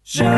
Hello,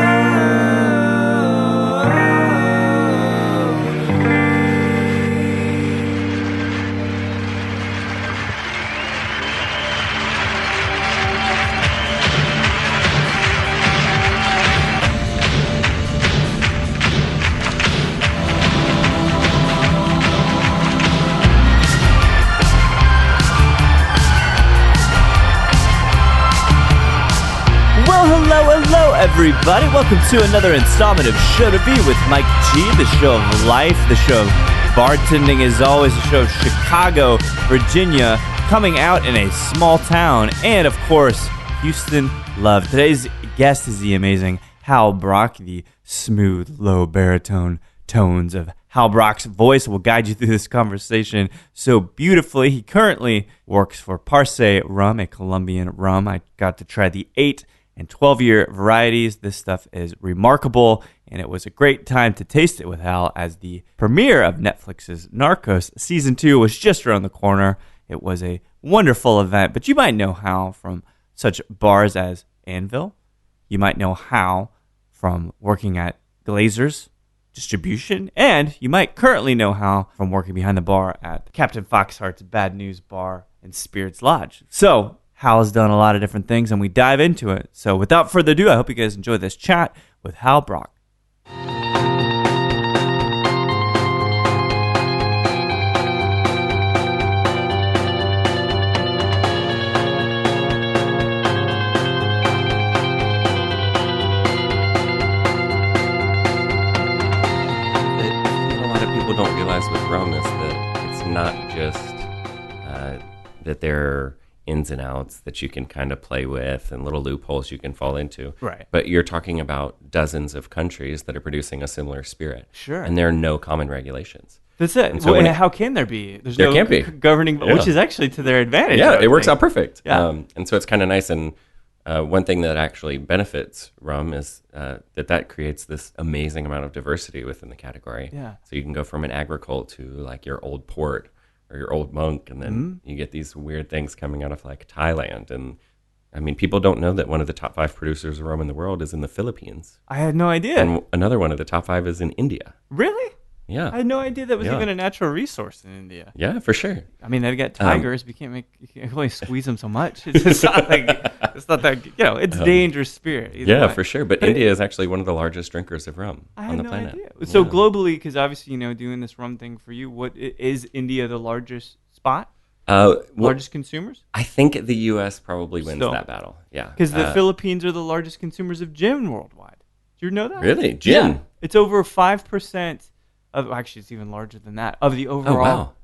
everybody. Welcome to another installment of Show to Be with Mike G, the show of life, the show of bartending, as always, the show of Chicago, Virginia, coming out in a small town, and, of course, Houston love. Today's guest is the amazing Hal Brock. The smooth, low baritone tones of Hal Brock's voice will guide you through this conversation so beautifully. He currently works for Parce rum, a Columbian rum. I got to try the 8 and 12-year varieties. This stuff is remarkable, and it was a great time to taste it with Hal as the premiere of Netflix's Narcos Season 2 was just around the corner. It was a wonderful event, but you might know Hal from such bars as Anvil. You might know Hal from working at Glazers Distribution, and you might currently know Hal from working behind the bar at Captain Foxheart's Bad News Bar and Spirits Lodge. So, Hal has done a lot of different things, and we dive into it. So without further ado, I hope you guys enjoy this chat with Hal Brock. A lot of people don't realize with rum is that it's not just that they're ins and outs that you can kind of play with and little loopholes you can fall into. Right. But you're talking about dozens of countries that are producing a similar spirit. Sure. And there are no common regulations. That's it. And so and how can there be? There can't be. Governing, which is actually to their advantage. Yeah, it works out perfect. Yeah. And so it's kind of nice. And one thing that actually benefits rum is that creates this amazing amount of diversity within the category. Yeah. So you can go from an agricole to like your old port or your old monk, and then you get these weird things coming out of like Thailand. And I mean, people don't know that one of the top 5 producers of rum in the world is in the Philippines. I had no idea. And another one of the top 5 is in India. Really? Yeah. I had no idea that was even a natural resource in India. Yeah, for sure. I mean, they got tigers, but you can only squeeze them so much. It's not like, it's dangerous spirit. Yeah, way. For sure. But India is actually one of the largest drinkers of rum on the planet. Idea. So globally, because obviously, doing this rum thing for you, what is India the largest spot? Largest consumers? I think the U.S. probably wins that battle. Yeah. Because the Philippines are the largest consumers of gin worldwide. Do you know that? Really? Gin? Yeah. It's over 5%. Actually, it's even larger than that. Of the overall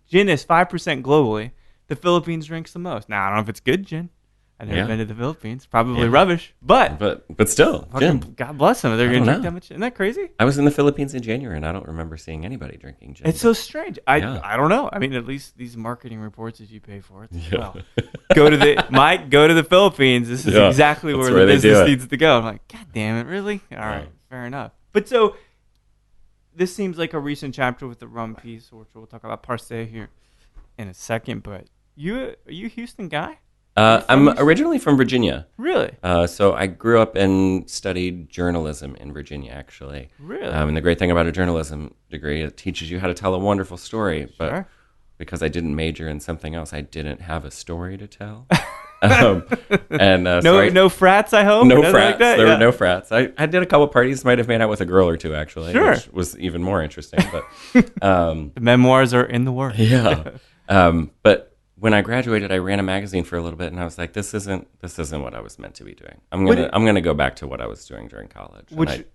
gin is 5% globally. The Philippines drinks the most. Now, I don't know if it's good gin. I've never been to the Philippines. Probably rubbish. But still, gin. God bless them. They're going to drink that much. Isn't that crazy? I was in the Philippines in January, and I don't remember seeing anybody drinking gin. It's so strange. I don't know. I mean, at least these marketing reports, if you pay for it, well, go to the Philippines. This is exactly where the business needs to go. I'm like, God damn it, really? All right, fair enough. But so this seems like a recent chapter with the rum piece, which we'll talk about Parce here in a second. But are you a Houston guy? I'm originally from Virginia. Really? So I grew up and studied journalism in Virginia, actually. Really? And the great thing about a journalism degree, it teaches you how to tell a wonderful story. But because I didn't major in something else, I didn't have a story to tell. No frats, I hope? No frats. Like there were no frats. I did a couple parties, might have made out with a girl or two, actually, which was even more interesting. But the memoirs are in the works. Yeah. But when I graduated, I ran a magazine for a little bit, and I was like, "This isn't what I was meant to be doing. I'm gonna go back to what I was doing during college." The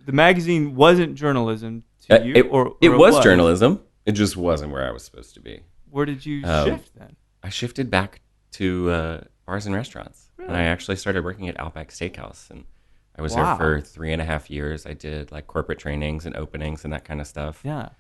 magazine wasn't journalism to you, it was journalism. It just wasn't where I was supposed to be. Where did you shift then? I shifted back to bars and restaurants, and I actually started working at Outback Steakhouse, and I was there for 3.5 years. I did like corporate trainings and openings and that kind of stuff. Yeah.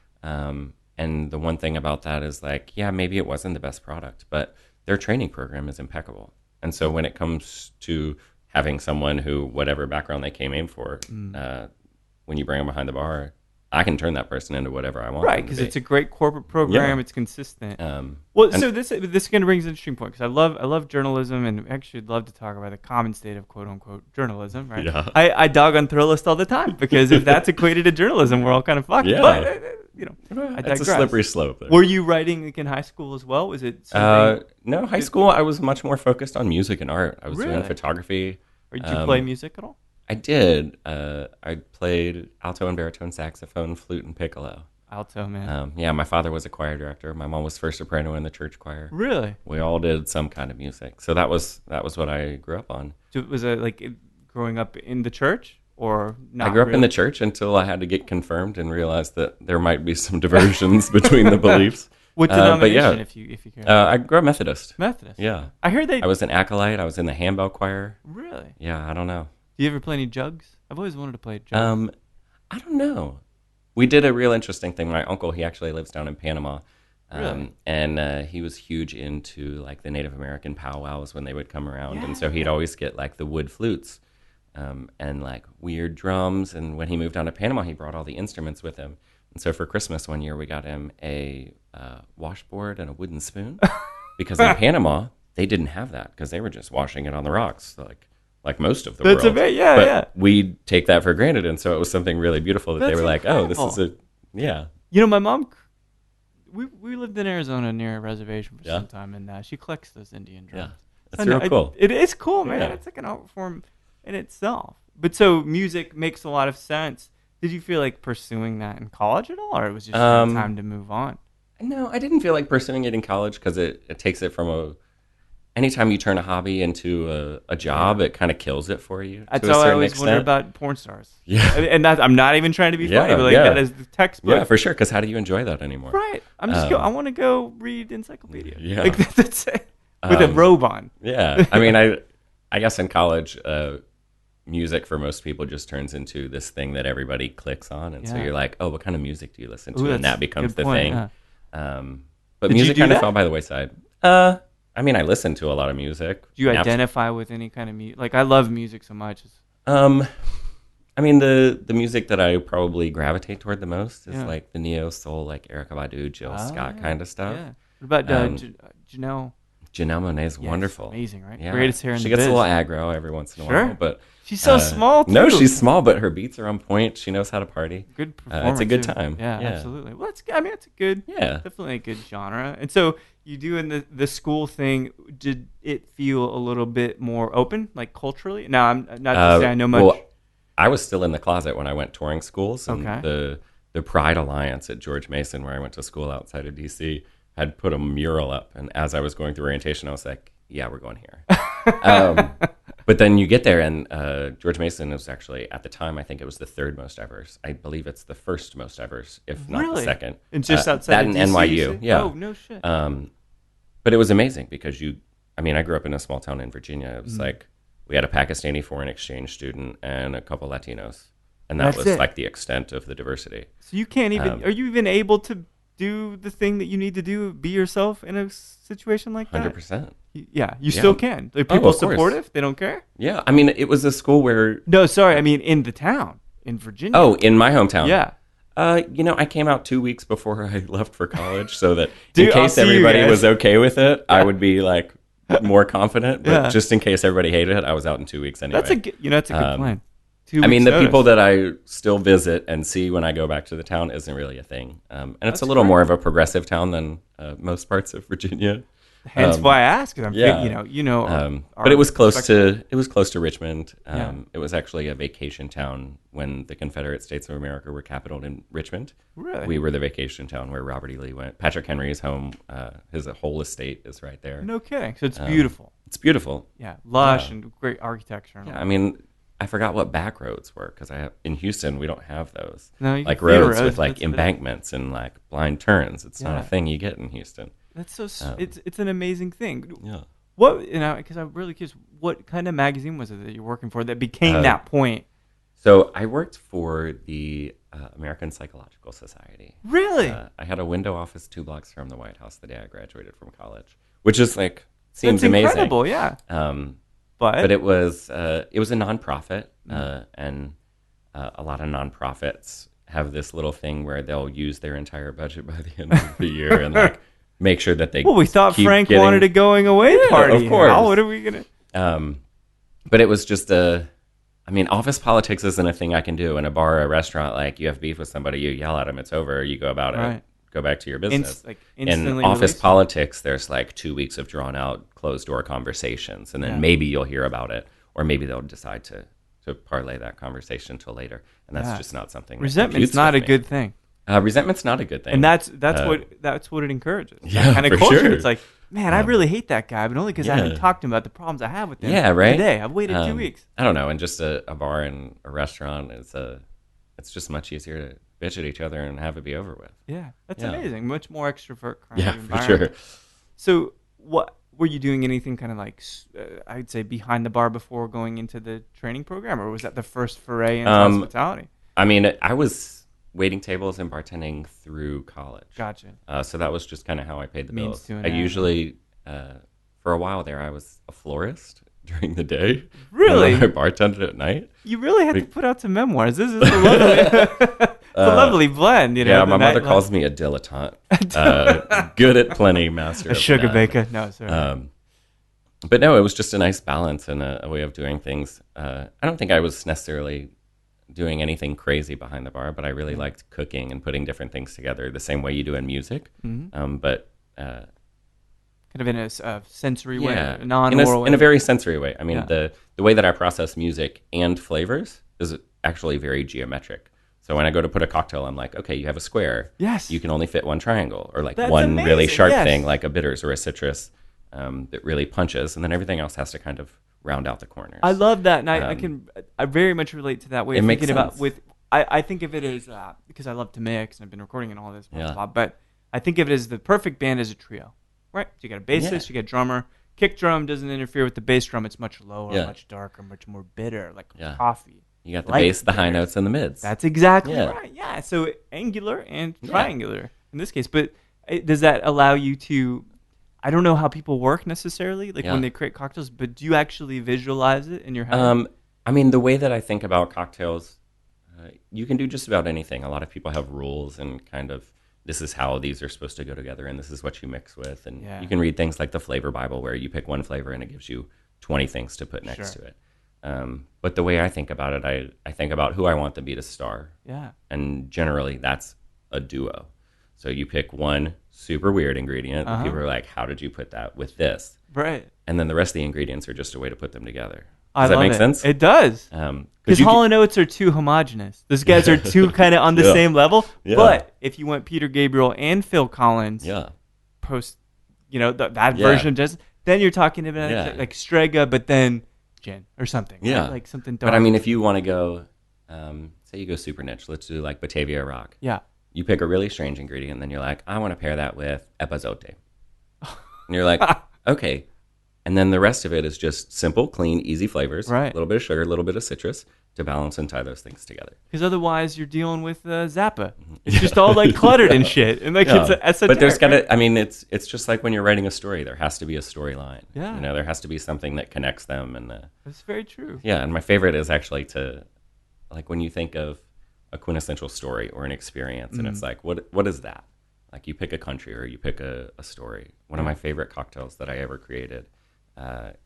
And the one thing about that is like, maybe it wasn't the best product, but their training program is impeccable. And so when it comes to having someone who, whatever background they came in for, when you bring them behind the bar, I can turn that person into whatever I want. Right, because it's a great corporate program. Yeah. It's consistent. Well, so this kind of brings an interesting point because I love journalism and actually I'd love to talk about the common state of quote unquote journalism. Right. Yeah. I dog on Thrillist all the time because if that's equated to journalism, we're all kind of fucked. Yeah. But I It's digress. a slippery slope there. Were you writing like in high school as well? Was it something? No, high school I was much more focused on music and art. I was doing Really? photography. Or did you play music at all? I did. I played alto and baritone saxophone, flute, and piccolo. Alto, man. Yeah, my father was a choir director. My mom was first soprano in the church choir. Really? We all did some kind of music. So that was what I grew up on. So was it like growing up in the church or not? I grew up in really? the church until I had to get confirmed and realized that there might be some diversions between the beliefs. What denomination, if you care? I grew up Methodist. Methodist. Yeah. I heard I was an acolyte. I was in the handbell choir. Really? Yeah, I don't know. Do you ever play any jugs? I've always wanted to play jugs. I don't know. We did a real interesting thing. My uncle, he actually lives down in Panama. Really? And he was huge into like the Native American powwows when they would come around. And so he'd always get like the wood flutes and like weird drums. And when he moved down to Panama, he brought all the instruments with him. And so for Christmas one year, we got him a washboard and a wooden spoon because in Panama, they didn't have that because they were just washing it on the rocks like most of the world. But we take that for granted. And so it was something really beautiful that they were like, oh, this is my mom, we lived in Arizona near a reservation for some time, and she collects those Indian drums. Yeah, that's real cool. It is cool, man. Yeah. It's like an art form in itself. But so music makes a lot of sense. Did you feel like pursuing that in college at all, or it was just time to move on? No, I didn't feel like pursuing it in college because it takes it from anytime you turn a hobby into a job, it kind of kills it for you. That's to a how I certain always extent. wonder about porn stars. Yeah. And I'm not even trying to be funny, but that is the textbook. Yeah, for sure, because how do you enjoy that anymore? Right. I'm just I want to go read encyclopedia. Yeah. Like, that's it. With a robe on. Yeah. I mean, I guess in college, music for most people just turns into this thing that everybody clicks on. And so you're like, oh, what kind of music do you listen to? And that becomes the thing. Yeah. But music kind of fell by the wayside. I mean, I listen to a lot of music. Do you identify with any kind of music? Like, I love music so much. I mean, the music that I probably gravitate toward the most is like the neo soul, like Erykah Badu, Jill Scott kind of stuff. Yeah. What about Janelle? Janelle Monáe's wonderful. Amazing, right? Yeah. Greatest hair in the She gets biz. a little aggro every once in a while, but she's so small too. No, she's small, but her beats are on point. She knows how to party. Good performance. It's a good too. time. Yeah, absolutely. Well, it's a good, definitely a good genre. And so you do in the school thing. Did it feel a little bit more open, like culturally? Now, I'm not to say I know much. Well, I was still in the closet when I went touring schools, and the Pride Alliance at George Mason, where I went to school outside of DC, had put a mural up. And as I was going through orientation, I was like, yeah, we're going here. But then you get there, and George Mason was actually, at the time, I think it was the third most evers. I believe it's the first most evers, if not the second. And just outside of that in DC, NYU, yeah. Oh, no shit. But it was amazing because I grew up in a small town in Virginia. It was like we had a Pakistani foreign exchange student and a couple Latinos. And that was like the extent of the diversity. So you can't even, are you even able to do the thing that you need to do, be yourself in a situation like that? 100%. Yeah, you still can. Are people supportive? They don't care? Yeah, I mean, it was a school where... No, sorry, I mean in the town, in Virginia. Oh, in my hometown. Yeah. I came out 2 weeks before I left for college so that in case everybody was okay with it, I would be like more confident. But just in case everybody hated it, I was out in 2 weeks anyway. That's a good plan. The people that I still visit and see when I go back to the town isn't really a thing. And it's a little more of a progressive town than most parts of Virginia. Hence why I asked. But it was close to Richmond. It was actually a vacation town when the Confederate States of America were capitaled in Richmond. Really? We were the vacation town where Robert E. Lee went. Patrick Henry's home, his whole estate is right there. No kidding. So it's beautiful. It's beautiful. Yeah, lush and great architecture. Yeah, I mean, I forgot what back roads were because in Houston we don't have those. No, you like roads with like embankments and like blind turns. It's not a thing you get in Houston. That's so. It's an amazing thing. Yeah. What because I'm really curious. What kind of magazine was it that you're working for that became that point? So I worked for the American Psychological Society. Really? I had a window office 2 blocks from the White House the day I graduated from college, which is like seems That's amazing. Incredible, yeah. But it was a nonprofit, and a lot of nonprofits have this little thing where they'll use their entire budget by the end of the year and like make sure that they. Well, we thought keep Frank getting, wanted a going away party. Of course. Now, what are we gonna? But it was just office politics isn't a thing I can do in a bar or a restaurant. Like, you have beef with somebody, you yell at them, it's over, you go about it, go back to your business. In office politics, there's like 2 weeks of drawn out closed door conversations, and then maybe you'll hear about it, or maybe they'll decide to parlay that conversation until later, and that's just not something. Resentment's not a good thing. Resentment's not a good thing, and that's what it encourages. Yeah, kind of for culture. sure. It's like, man, I really hate that guy, but only because I haven't talked to him about the problems I have with him. Yeah, right. Today, I've waited 2 weeks. I don't know, and just a bar and a restaurant it's just much easier to bitch at each other and have it be over with. Yeah, that's amazing. Much more extrovert kind of environment. For sure. So, what were you doing? Anything kind of like I'd say behind the bar before going into the training program, or was that the first foray into hospitality? I mean, I was waiting tables and bartending through college. Gotcha. So that was just kind of how I paid the bills. I usually, for a while there, I was a florist during the day. Really? I bartended at night. You really had to put out some memoirs. This is a lovely blend. You know, yeah, my mother calls me a dilettante. Good at plenty, master. A sugar baker. No, sorry. But no, it was just a nice balance and a way of doing things. I don't think I was necessarily doing anything crazy behind the bar, but I really liked cooking and putting different things together the same way you do in music. But kind of in a sensory way, a non-oral way. In a very sensory way. I mean, the way that I process music and flavors is actually very geometric. So when I go to put a cocktail, I'm like, okay, you have a square. Yes. You can only fit one triangle, or like That's one amazing. really sharp Yes. thing, like a bitters or a citrus that really punches, and then everything else has to kind of round out the corners. I love that, and I very much relate to that way of makes thinking sense. about I think of it as because I love to mix and I've been recording and all this, blah, blah, blah, but I think of it as the perfect band as a trio, right? So you got a bassist, you got a drummer. Kick drum doesn't interfere with the bass drum. It's much lower, much darker, much more bitter, like coffee. You got the bass, the high notes, and the mids. That's exactly right. Yeah, so angular and triangular in this case. But does that allow you to? I don't know how people work necessarily, like when they create cocktails, but do you actually visualize it in your head? I mean, the way that I think about cocktails, you can do just about anything. A lot of people have rules and kind of, this is how these are supposed to go together, and this is what you mix with. And you can read things like the flavor Bible, where you pick one flavor and it gives you 20 things to put next to it. But the way I think about it, I think about who I want to be the star. Yeah. And generally, that's a duo. So you pick one super weird ingredient. People are like, how did you put that with this? Right. And then the rest of the ingredients are just a way to put them together. Does that make sense? It does. Because Hall & Oates are too homogenous. Those guys are too kind of on the same level. Yeah. But if you went Peter Gabriel and Phil Collins, post, that version, then you're talking about like Strega, but then gin or something. Yeah. Right? Like something dark. But I mean, if you want to go, say you go super niche, let's do like Batavia Rock. Yeah. You pick a really strange ingredient, and then you're like, I want to pair that with epazote. And you're like, okay. And then the rest of it is just simple, clean, easy flavors. Right. A little bit of sugar, a little bit of citrus to balance and tie those things together. Because otherwise you're dealing with Zappa. It's just all like cluttered and shit. And like it's esoteric. But there's gotta, I mean, it's just like when you're writing a story, there has to be a storyline. Yeah. There has to be something that connects them. And that's very true. Yeah. And my favorite is actually to, like, when you think of a quintessential story or an experience, and it's like, what is that? Like, you pick a country or you pick a story. One of my favorite cocktails that I ever created,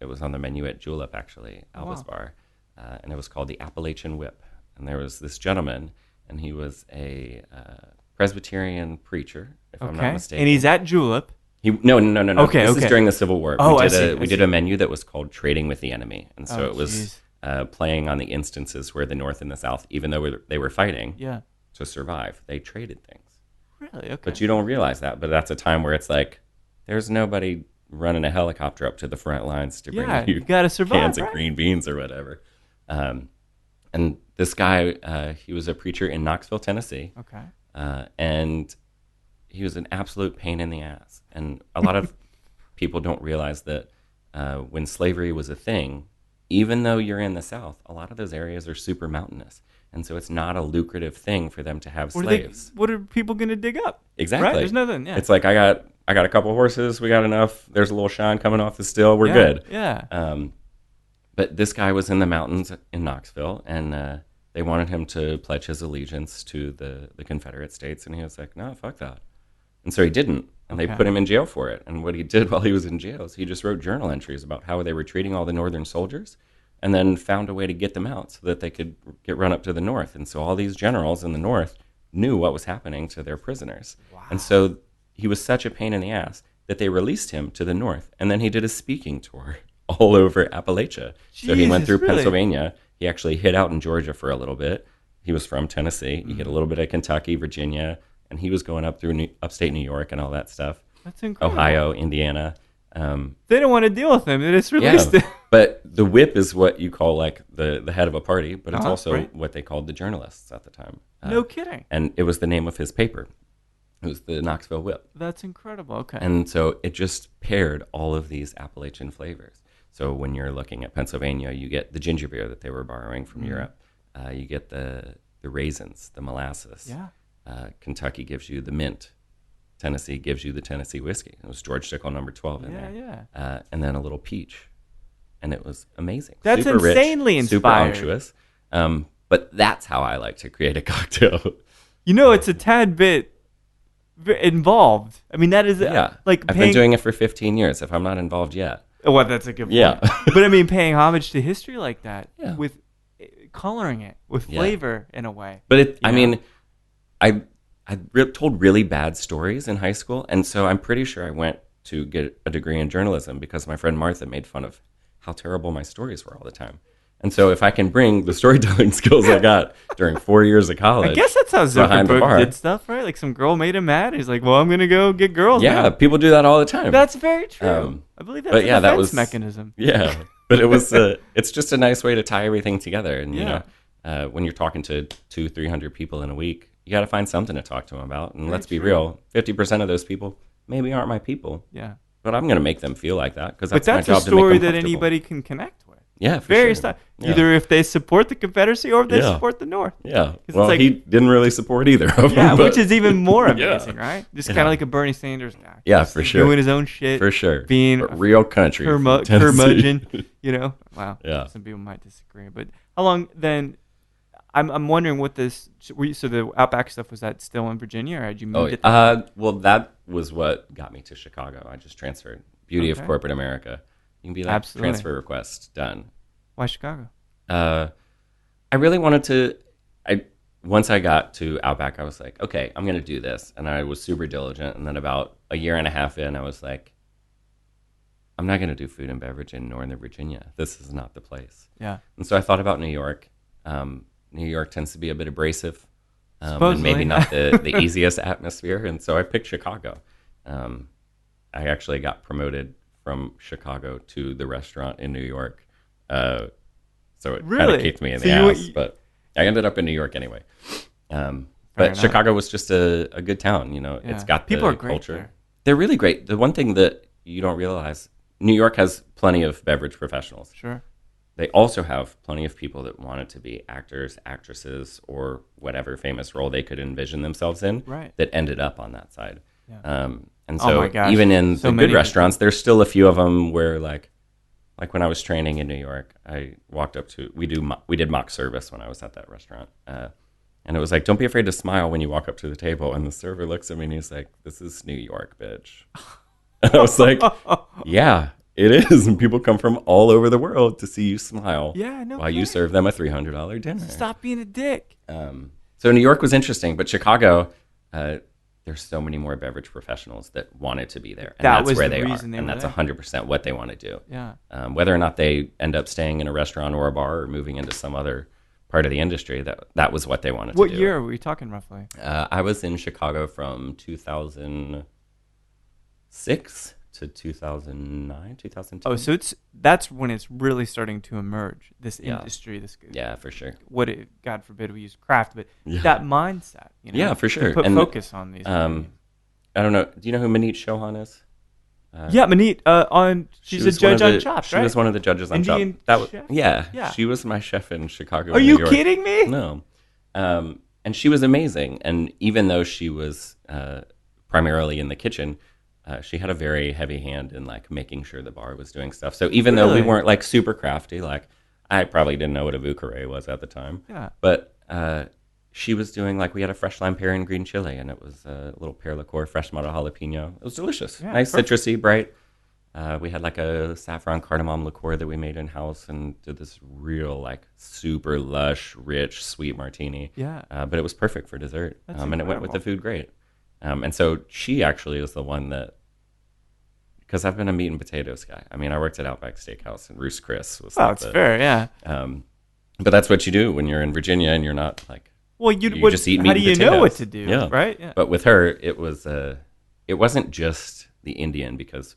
it was on the menu at Julep, actually, Alva's Bar, and it was called the Appalachian Whip. And there was this gentleman, and he was a Presbyterian preacher, if I'm not mistaken. And he's at Julep. No. Okay, this is during the Civil War. Oh, We did a menu that was called Trading with the Enemy, and so it was playing on the instances where the North and the South, even though they were fighting to survive, they traded things. Really? Okay. But you don't realize that. But that's a time where it's like, there's nobody running a helicopter up to the front lines to bring you gotta survive, cans of green beans or whatever. And this guy, he was a preacher in Knoxville, Tennessee. Okay. And he was an absolute pain in the ass. And a lot of people don't realize that when slavery was a thing, even though you're in the South, a lot of those areas are super mountainous. And so it's not a lucrative thing for them to have slaves. What are people going to dig up? Exactly. Right? There's nothing. Yeah. It's like, I got a couple of horses. We got enough. There's a little shine coming off the still. We're good. Yeah. But this guy was in the mountains in Knoxville, and They wanted him to pledge his allegiance to the Confederate States, and he was like, no, fuck that. And so he didn't, and they put him in jail for it. And what he did while he was in jail is he just wrote journal entries about how they were treating all the Northern soldiers, and then found a way to get them out so that they could get run up to the North. And so all these generals in the North knew what was happening to their prisoners. Wow. And so he was such a pain in the ass that they released him to the North. And then he did a speaking tour all over Appalachia. So he went through Pennsylvania. He actually hid out in Georgia for a little bit. He was from Tennessee. He hit a little bit of Kentucky, Virginia, and he was going up through upstate New York and all that stuff. That's incredible. Ohio, Indiana. They don't want to deal with him. They just released him. But the whip is what you call like the head of a party, but it's also what they called the journalists at the time. No kidding. And it was the name of his paper. It was the Knoxville Whip. That's incredible. Okay. And so it just paired all of these Appalachian flavors. So when you're looking at Pennsylvania, you get the ginger beer that they were borrowing from Europe. You get the raisins, the molasses. Yeah. Kentucky gives you the mint. Tennessee gives you the Tennessee whiskey. It was George Stickle number 12 in there. Yeah. And then a little peach. And it was amazing. That's super insanely rich, inspired. Super unctuous. But that's how I like to create a cocktail. You know, it's a tad bit involved. I mean, that is like I've been doing it for 15 years. If I'm not involved yet. Well, that's a good point. Yeah. But I mean, paying homage to history like that with coloring it with flavor in a way. But I mean, I told really bad stories in high school, and so I'm pretty sure I went to get a degree in journalism because my friend Martha made fun of how terrible my stories were all the time. And so if I can bring the storytelling skills I got during 4 years of college, I guess that's how Zuckerberg did stuff, right? Like some girl made him mad. He's like, well, I'm going to go get girls. Yeah, now. People do that all the time. That's very true. I believe that's a defense mechanism. Yeah, but it was it's just a nice way to tie everything together. And, you know, when you're talking to 200-300 people in a week, you got to find something to talk to them about. And let's be real, 50% of those people maybe aren't my people. Yeah. But I'm going to make them feel like that because that's my job to make them a story that comfortable. anybody can connect with. Yeah, for various sure. stuff. Either if they support the Confederacy or if they support the North. Yeah. Well, he didn't really support either of them. Yeah, which is even more amazing, right? Just kind of like a Bernie Sanders guy. Yeah, for sure. Doing his own shit. For sure. Being a real country. curmudgeon, you know? Wow. Yeah. Some people might disagree. But how long then? I'm wondering what this. So the Outback stuff, was that still in Virginia or had you moved it? Well, that was what got me to Chicago. I just transferred. Beauty of corporate America. You can be like, transfer request, done. Why Chicago? I really wanted to. Once I got to Outback, I was like, okay, I'm going to do this. And I was super diligent. And then about a year and a half in, I was like, I'm not going to do food and beverage in Northern Virginia. This is not the place. Yeah. And so I thought about New York. New York tends to be a bit abrasive and maybe not the easiest atmosphere. And so I picked Chicago. I actually got promoted from Chicago to the restaurant in New York. So it kind of kicked me in the ass. But I ended up in New York anyway. But Chicago was just a good town. You know, it's got people the are great culture. there. They're really great. The one thing that you don't realize, New York has plenty of beverage professionals. Sure. They also have plenty of people that wanted to be actors, actresses, or whatever famous role they could envision themselves in that ended up on that side. Yeah. And so even in the good restaurants, there's still a few of them where like when I was training in New York, I walked up to, we did mock service when I was at that restaurant. And it was like, don't be afraid to smile when you walk up to the table. And the server looks at me and he's like, this is New York, bitch. And I was like, yeah. It is, and people come from all over the world to see you smile while you serve them a $300 dinner. Stop being a dick. So New York was interesting, but Chicago, there's so many more beverage professionals that wanted to be there, and that's where they are, and that's 100% what they want to do. Yeah. Whether or not they end up staying in a restaurant or a bar or moving into some other part of the industry, that was what they wanted to do. What year are we talking roughly? I was in Chicago from 2006 to 2009, 2010. Oh, so that's when it's really starting to emerge, this industry. Yeah, for sure. God forbid we use craft, but that mindset. You know, yeah, for sure. To put focus on these. I don't know. Do you know who Manit Chauhan is? Yeah, Manit. She's a judge on Chopped, She was one of the judges on Indian Chopped. chef? Yeah. She was my chef in Chicago. Are you kidding me? No. And she was amazing. And even though she was primarily in the kitchen, she had a very heavy hand in like making sure the bar was doing stuff. So even though we weren't like super crafty, like I probably didn't know what a vucare was at the time. Yeah. But she was doing, like, we had a fresh lime pear and green chili, and it was a little pear liqueur, fresh motto jalapeno. It was delicious. Yeah, nice, perfect. citrusy, bright. We had like a saffron cardamom liqueur that we made in-house and did this real, like, super lush, rich, sweet martini. Yeah. But it was perfect for dessert. That's And it went with the incredible. food great. And so she actually is the one that, because I've been a meat and potatoes guy. I mean, I worked at Outback Steakhouse, and Roost Chris was Oh, like it's fair, yeah. but that's what you do when you're in Virginia and you're not like, Well, you what, just eat meat how do and you know what potatoes. to do, Yeah. right? Yeah. But with her, it wasn't just the Indian, because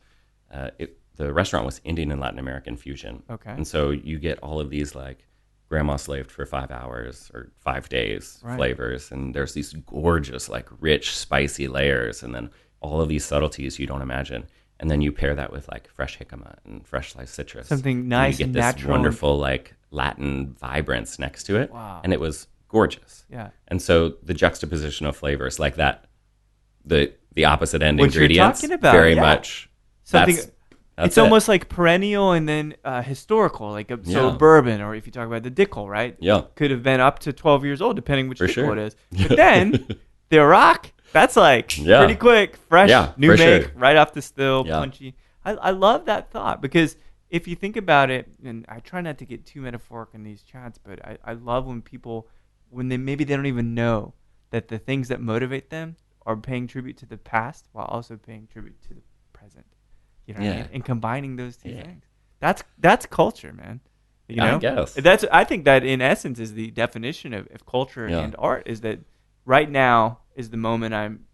the restaurant was Indian and Latin American fusion. Okay. And so you get all of these, like, grandma slaved for 5 hours or 5 days Right. flavors. And there's these gorgeous, like, rich, spicy layers. And then all of these subtleties you don't imagine. And then you pair that with, like, fresh jicama and fresh sliced citrus. Something nice and you and get this natural. wonderful, like, Latin vibrance next to it. Wow. And it was gorgeous. Yeah. And so the juxtaposition of flavors like that, the opposite end What you're ingredients, talking about, very yeah. much. Something. That's It's it. almost like perennial and then historical, like so Yeah. bourbon, or if you talk about the Dickel, right? Yeah. Could have been up to 12 years old, depending which For Dickel sure. it is. But then the Iraq, that's like Yeah. pretty quick, fresh, Yeah, new for make, sure. right off the still, Yeah. punchy. I love that thought, because if you think about it, and I try not to get too metaphoric in these chats, but I love when people, when maybe they don't even know that the things that motivate them are paying tribute to the past while also paying tribute to the present. You know what I Yeah. mean? And combining those two Yeah. things. That's culture, man. You know? I guess. I think that in essence is the definition of culture Yeah. and art, is that right now is the moment I'm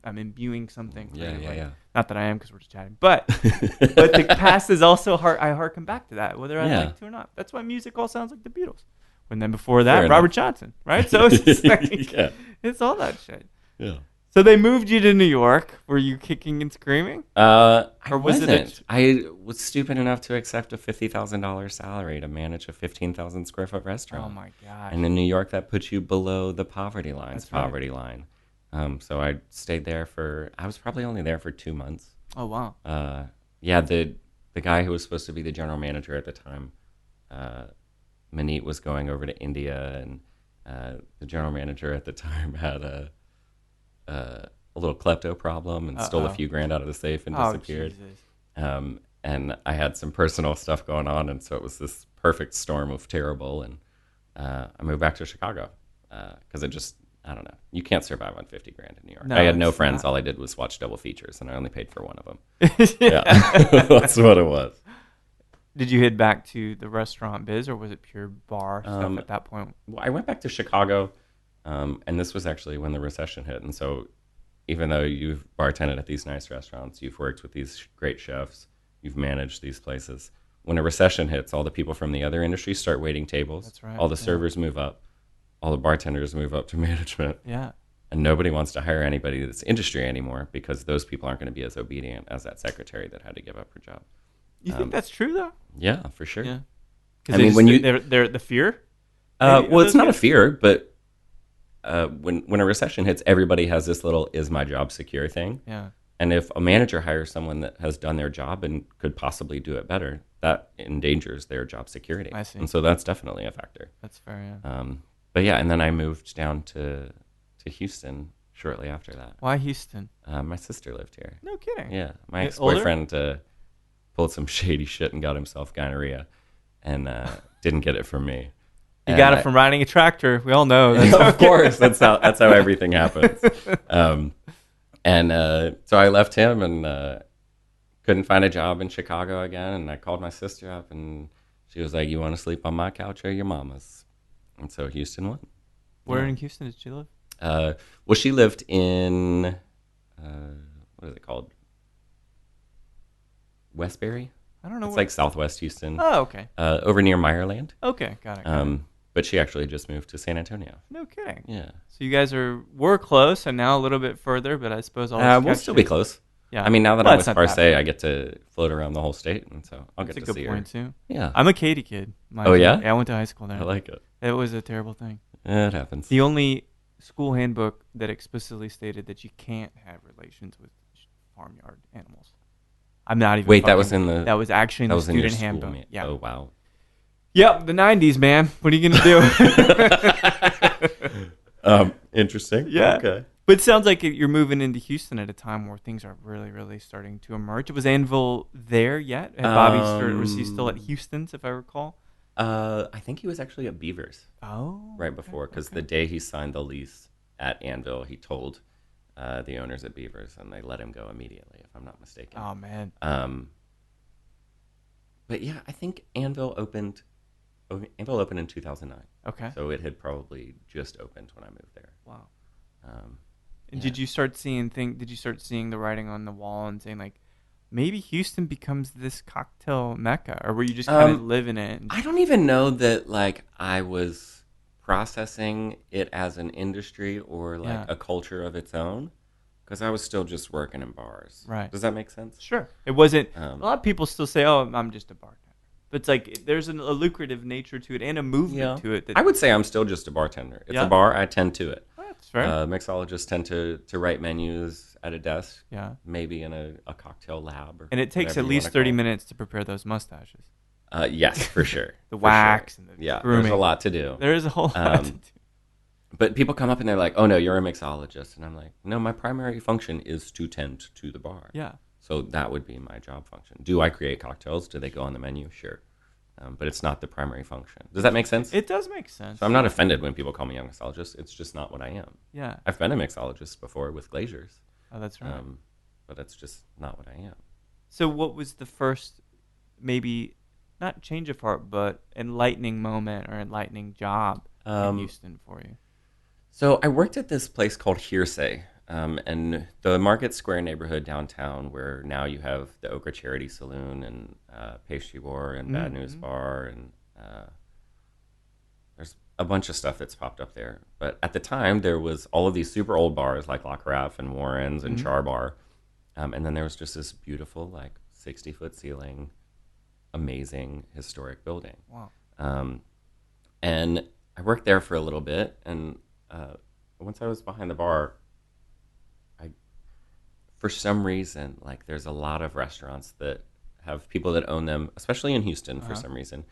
imbuing something. Yeah, creatively. yeah. Not that I am, because we're just chatting. But the past is also I harken back to that, whether I Yeah. like to or not. That's why music all sounds like the Beatles. And then before that, Fair Robert enough. Johnson, right? So it's just like, Yeah. it's all that shit. Yeah. So they moved you to New York. Were you kicking and screaming? I Or was it wasn't. I was stupid enough to accept a $50,000 salary to manage a 15,000 square foot restaurant. Oh my gosh. And in New York, that puts you below the poverty line's That's right. poverty line. So I stayed there I was probably only there for 2 months. Oh wow. Yeah, the guy who was supposed to be the general manager at the time, Maneet, was going over to India, and the general manager at the time had a little klepto problem and stole a few grand out of the safe and disappeared. Jesus. And I had some personal stuff going on, and so it was this perfect storm of terrible. And I moved back to Chicago because I don't know. You can't survive on 50 grand in New York. No, I had no it's friends. not. All I did was watch double features, and I only paid for one of them. Yeah, that's what it was. Did you head back to the restaurant biz, or was it pure bar stuff at that point? Well, I went back to Chicago, and this was actually when the recession hit. And so even though you've bartended at these nice restaurants, you've worked with these great chefs, you've managed these places, when a recession hits, all the people from the other industries start waiting tables. That's right, All the yeah. servers move up. All the bartenders move up to management. Yeah. And nobody wants to hire anybody that's industry anymore, because those people aren't going to be as obedient as that secretary that had to give up her job. You think that's true though? Yeah, for sure. Yeah. I mean, when they're the fear. Well, it's those not a guys? fear, but when a recession hits, everybody has this little "is my job secure" thing. Yeah. And if a manager hires someone that has done their job and could possibly do it better, that endangers their job security. I see. And so that's definitely a factor. That's fair. Yeah. But yeah, and then I moved down to Houston shortly after that. Why Houston? My sister lived here. No kidding. Yeah, my Yeah, ex-boyfriend pulled some shady shit and got himself gonorrhea, and didn't get it from me. You got it from riding a tractor. We all know. That's Of course, that's how everything happens. So I left him and couldn't find a job in Chicago again. And I called my sister up, and she was like, "You want to sleep on my couch or your mama's?" And so Houston won. Where in Houston did she live? Well, she lived in what is it called? Westbury. I don't know. It's like Southwest Houston, Oh, okay. over near Meyerland. Okay, got it. But she actually just moved to San Antonio. No kidding. Yeah. So you guys were close, and now a little bit further, but I suppose We'll still be close. Yeah. I mean, now that Well, I'm it's with not Parce, that bad. I get to float around the whole state, and so I'll That's get a to good see point her. too. Yeah. I'm a Katy kid. Oh, yeah? Yeah, I went to high school there. I like it. It was a terrible thing. It happens. The only school handbook that explicitly stated that you can't have relations with farmyard animals. I'm not even. Wait, that fucking- was in the. That was actually in that the was in your student school handbook. meet. Yeah. Oh wow. Yep, the 90s, man. What are you going to do? Interesting. Yeah. Okay. But it sounds like you're moving into Houston at a time where things are really, really starting to emerge. Was Anvil there yet? Had Bobby was he still at Houston's, if I recall? I think he was actually at Beavers Oh. right before, because the day he signed the lease at Anvil, he told the owners at Beavers, and they let him go immediately, if I'm not mistaken. Oh, man. But yeah, I think Anvil opened in 2009. Okay. So it had probably just opened when I moved there. Wow. Um, And yeah. did you start seeing the writing on the wall and saying, like, maybe Houston becomes this cocktail mecca? Or were you just kind of living it? I don't even know that, like, I was processing it as an industry or, like, a culture of its own, because I was still just working in bars. Right. Does that make sense? Sure. It wasn't. Um, A lot of people still say, "Oh, I'm just a bartender," but it's like there's a lucrative nature to it and a movement to it. I would say I'm still just a bartender. It's a bar. I tend to it. Oh, that's fair. Mixologists tend to write menus at a desk. Yeah. Maybe in a cocktail lab. And it takes at least 30 minutes to prepare those mustaches. Yes, for sure. The wax and the grooming. There's a lot to do. There is a whole lot to do. But people come up and they're like, "Oh no, you're a mixologist," and I'm like, "No, my primary function is to tend to the bar." Yeah. So that would be my job function. Do I create cocktails? Do they go on the menu? Sure. But it's not the primary function. Does that make sense? It does make sense. So I'm not offended when people call me a mixologist. It's just not what I am. Yeah. I've been a mixologist before with Glazers. Oh, that's right. But that's just not what I am. So what was the first, maybe, not change of heart, but enlightening moment or enlightening job in Houston for you? So I worked at this place called Hearsay, and the Market Square neighborhood downtown, where now you have the Okra Charity Saloon and Pastry War and Bad News Bar, and there's a bunch of stuff that's popped up there. But at the time, there was all of these super old bars like La Carafe and Warren's and Char Bar, and then there was just this beautiful, like, 60-foot ceiling, amazing historic building. Wow. And I worked there for a little bit, and once I was behind the bar, for some reason, like, there's a lot of restaurants that have people that own them, especially in Houston for some reason,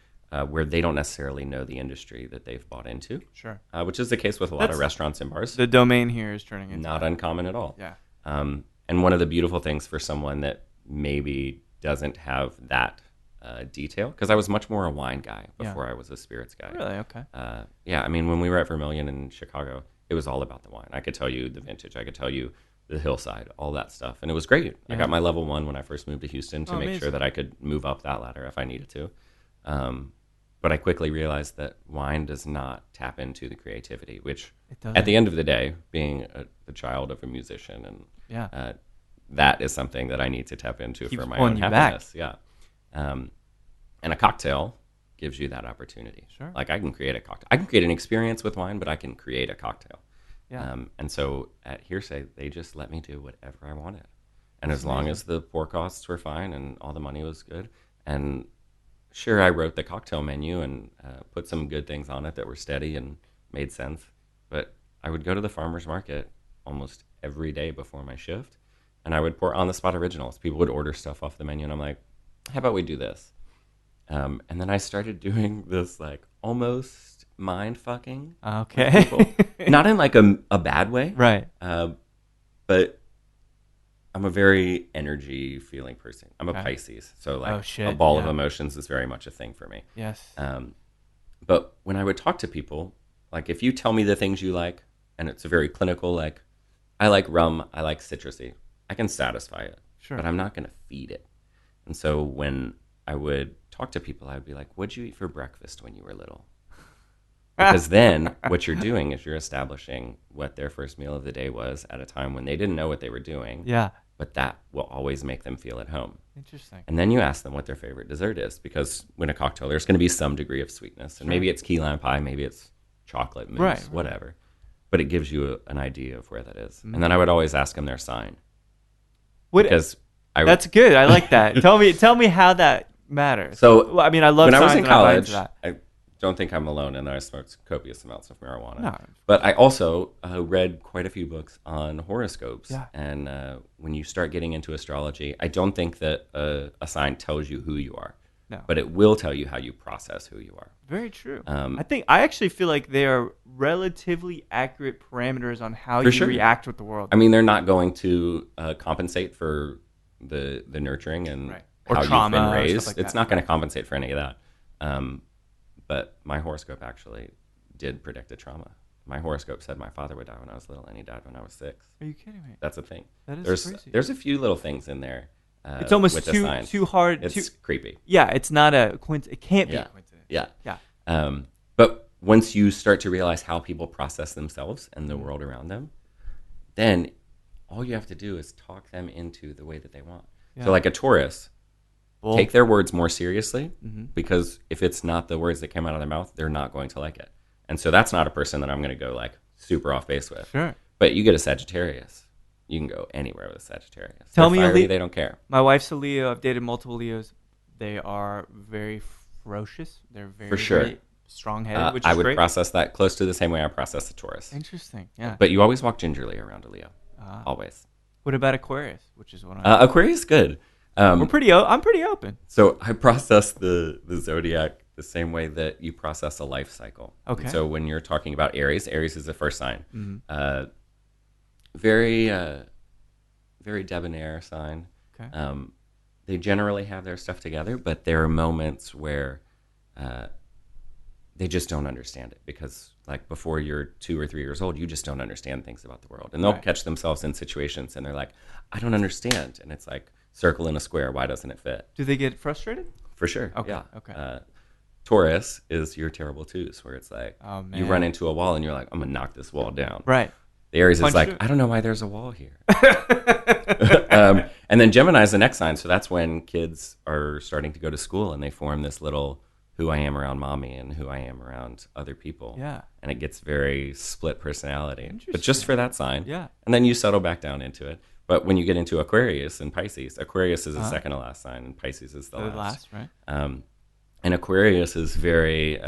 where they don't necessarily know the industry that they've bought into. Sure. Which is the case with a lot of restaurants and bars. The domain here is turning into not uncommon at all. Yeah. And one of the beautiful things for someone that maybe doesn't have that detail, because I was much more a wine guy before I was a spirits guy. Really? Okay. Yeah, I mean, when we were at Vermilion in Chicago, it was all about the wine. I could tell you the vintage. I could tell you the hillside, all that stuff. And it was great. I got my level 1 when I first moved to Houston to make sure that I could move up that ladder if I needed to. But I quickly realized that wine does not tap into the creativity, which at the end of the day, being the child of a musician, and that is something that I need to tap into for my own happiness. Yeah. And a cocktail gives you that opportunity. Sure. Like, I can create a cocktail. I can create an experience with wine, but I can create a cocktail. Yeah. And so at Hearsay, they just let me do whatever I wanted. And as long as the pour costs were fine and all the money was good. And sure, I wrote the cocktail menu and put some good things on it that were steady and made sense. But I would go to the farmer's market almost every day before my shift, and I would pour on-the-spot originals. People would order stuff off the menu, and I'm like, how about we do this? And then I started doing this, like, almost mind-fucking. Okay. Not in, like, a bad way. Right. But I'm a very energy-feeling person. I'm a Pisces. So, like, a ball of emotions is very much a thing for me. Yes. But when I would talk to people, like, if you tell me the things you like, and it's a very clinical, like, I like rum, I like citrusy, I can satisfy it. Sure. But I'm not going to feed it. And so when I would talk to people, I would be like, what'd you eat for breakfast when you were little? Because then what you're doing is you're establishing what their first meal of the day was at a time when they didn't know what they were doing. Yeah. But that will always make them feel at home. Interesting. And then you ask them what their favorite dessert is, because when a cocktail, there's going to be some degree of sweetness. And maybe it's key lime pie, maybe it's chocolate mousse, whatever. But it gives you an idea of where that is. Mm-hmm. And then I would always ask them their sign. That's good. I like that. Tell me how that matters. So, I mean, I love when signs. I was in college, I don't think I'm alone, and I smoked copious amounts of marijuana. No. But I also read quite a few books on horoscopes. Yeah. And when you start getting into astrology, I don't think that a sign tells you who you are. No. but it will tell you how you process who you are. Very true. I actually feel like they are relatively accurate parameters on how you react with the world. I mean, they're not going to compensate for the nurturing and or how trauma you've been raised. Like it's not going to compensate for any of that. But my horoscope actually did predict a trauma. My horoscope said my father would die when I was little, and he died when I was 6. Are you kidding me? That's a thing. That is crazy. There's a few little things in there. It's almost with too hard. It's creepy. Yeah, it's not a coincidence. It can't be a coincidence. Yeah. But once you start to realize how people process themselves and the world around them, then all you have to do is talk them into the way that they want. Yeah. So like a Taurus, take their words more seriously, because if it's not the words that came out of their mouth, they're not going to like it. And so that's not a person that I'm going to go like super off base with. Sure. But you get a Sagittarius, you can go anywhere with a Sagittarius. Tell me, fiery, they don't care. My wife's a Leo. I've dated multiple Leos. They are very ferocious. They're very, very strong-headed, which is I would great. process that close to the same way I process the Taurus. Interesting. Yeah. But you always walk gingerly around a Leo. Always. What about Aquarius, which is what I'm Aquarius, good. I'm pretty open. So I process the zodiac the same way that you process a life cycle. Okay. And so when you're talking about Aries is the first sign. Very debonair sign. Okay. They generally have their stuff together, but there are moments where they just don't understand it, because like before you're 2 or 3 years old, you just don't understand things about the world. And they'll catch themselves in situations and they're like, I don't understand. And it's like, circle in a square, why doesn't it fit? Do they get frustrated? For sure. Okay. Yeah. Okay. Taurus is your terrible twos, where it's like, oh, man, you run into a wall and you're like, I'm going to knock this wall down. Right. The Aries is like, I don't know why there's a wall here. And then Gemini is the next sign. So that's when kids are starting to go to school and they form this little who I am around mommy and who I am around other people. Yeah. And it gets very split personality. But just for that sign. Yeah. And then you settle back down into it. But when you get into Aquarius and Pisces, Aquarius is the second to last sign and Pisces is the last. Right. And Aquarius is very,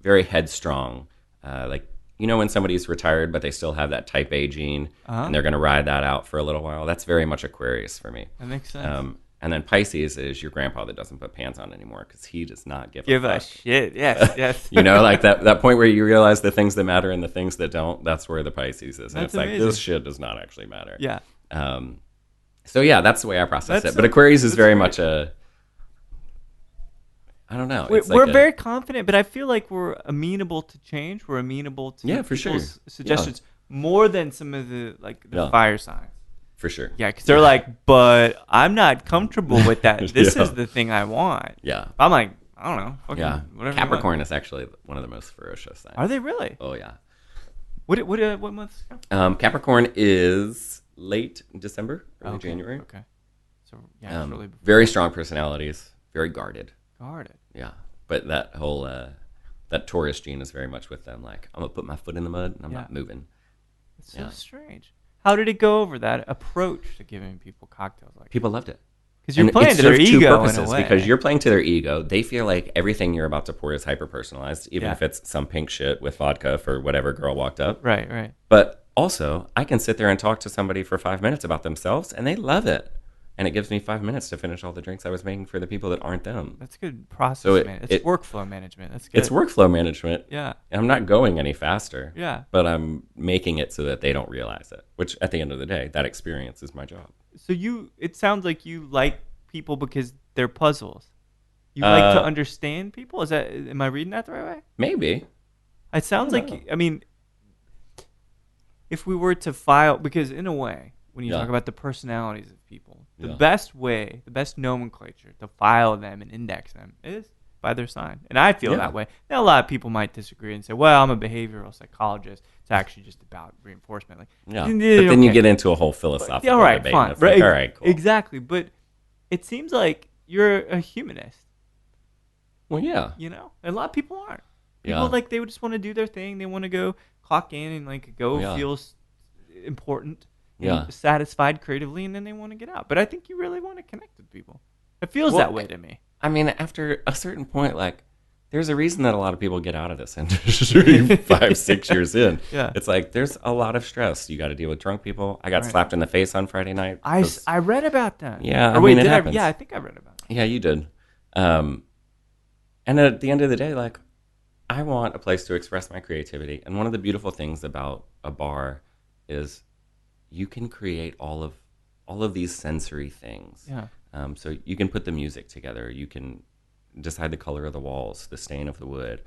very headstrong. Like, you know, when somebody's retired, but they still have that type A gene and they're going to ride that out for a little while. That's very much Aquarius for me. That makes sense. And then Pisces is your grandpa that doesn't put pants on anymore because he does not give a shit. Yes, yes. You know, like that point where you realize the things that matter and the things that don't, that's where the Pisces is. And That's it's like, amazing. this shit does not actually matter. Yeah. So yeah, that's the way I process it. But Aquarius is very much I don't know. We're very confident, but I feel like we're amenable to change. We're amenable to people's suggestions more than some of the fire signs. For sure. Yeah, because they're like, but I'm not comfortable with that. This is the thing I want. Yeah. I'm like, I don't know. Whatever. Capricorn is actually one of the most ferocious signs. Are they really? Oh yeah. What month? Capricorn is late December, early January. Okay. So yeah, it's really before. Very strong personalities, very guarded. Guarded. Yeah, but that whole that Taurus gene is very much with them. Like, I'm gonna put my foot in the mud and I'm not moving. It's so strange. How did it go over, that approach to giving people cocktails like people loved it? Because you're playing to their ego in a way. Because you're playing to their ego. They feel like everything you're about to pour is hyper-personalized, even if it's some pink shit with vodka for whatever girl walked up. Right, right. But also, I can sit there and talk to somebody for 5 minutes about themselves, and they love it. And it gives me 5 minutes to finish all the drinks I was making for the people that aren't them. That's good process, man. It's workflow management. That's good. It's workflow management. Yeah. And I'm not going any faster. Yeah. But I'm making it so that they don't realize it, which at the end of the day, that experience is my job. So it sounds like you like people because they're puzzles. You like to understand people? Am I reading that the right way? Maybe. It sounds like, I mean, if we were to file, because in a way, when you talk about the personalities of people, the best way, the best nomenclature to file them and index them is by their sign. And I feel that way. Now, a lot of people might disagree and say, well, I'm a behavioral psychologist. It's actually just about reinforcement. But then you get into a whole philosophical debate. Fine. It's like, all right, cool. Exactly. But it seems like you're a humanist. Well, yeah. You know? And a lot of people aren't. People, they would just want to do their thing. They want to go clock in and, feel important. Satisfied creatively, and then they want to get out. But I think you really want to connect with people. It feels that way to me. I mean, after a certain point, there's a reason that a lot of people get out of this industry 5-6 years in. Yeah. It's like, there's a lot of stress. You got to deal with drunk people. I got slapped in the face on Friday night. I read about that. Yeah, it happens. Yeah, I think I read about that. Yeah, you did. And at the end of the day, like, I want a place to express my creativity. And one of the beautiful things about a bar is you can create all of these sensory things. Yeah. So you can put the music together. You can decide the color of the walls, the stain of the wood.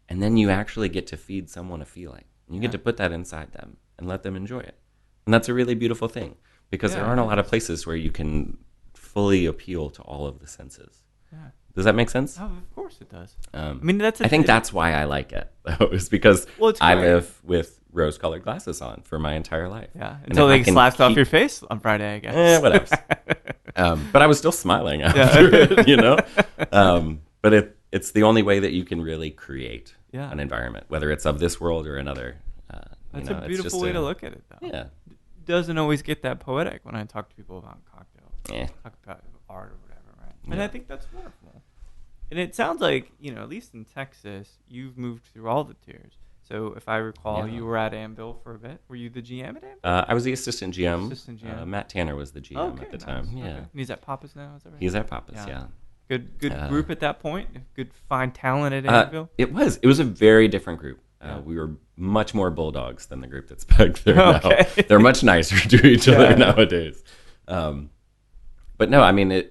And then you actually get to feed someone a feeling. You get to put that inside them and let them enjoy it. And that's a really beautiful thing because there aren't a lot of places where you can fully appeal to all of the senses. Yeah. Does that make sense? Oh, of course it does. I mean, I think that's why I like it, though, is because I live with rose-colored glasses on for my entire life. Yeah, until they slapped off your face on Friday, I guess. Whatever. But I was still smiling after it, you know? But it's the only way that you can really create an environment, whether it's of this world or another. That's a beautiful way to look at it, though. Yeah. It doesn't always get that poetic when I talk to people about cocktails. Talk about art or whatever, right? And I think that's wonderful. And it sounds like, at least in Texas, you've moved through all the tiers. So if I recall, you were at Anvil for a bit. Were you the GM at Anvil? I was the assistant GM. Matt Tanner was the GM at the time. Yeah. Okay. And he's at Parce now, is that right? He's at Parce, yeah. Good group at that point? Good, fine talent at Anvil? It was a very different group. We were much more bulldogs than the group that's back there now. They're much nicer to each other nowadays. But no, I mean,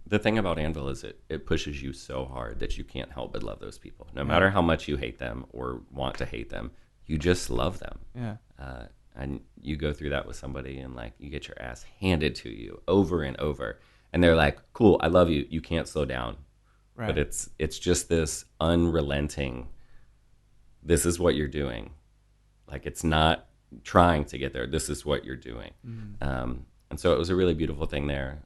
the thing about Anvil is it pushes you so hard that you can't help but love those people. No matter how much you hate them or want to hate them, you just love them. Yeah. And you go through that with somebody and like you get your ass handed to you over and over. And they're like, cool, I love you. You can't slow down. Right. But it's just this unrelenting, this is what you're doing. Like it's not trying to get there. This is what you're doing. Mm. And so it was a really beautiful thing there.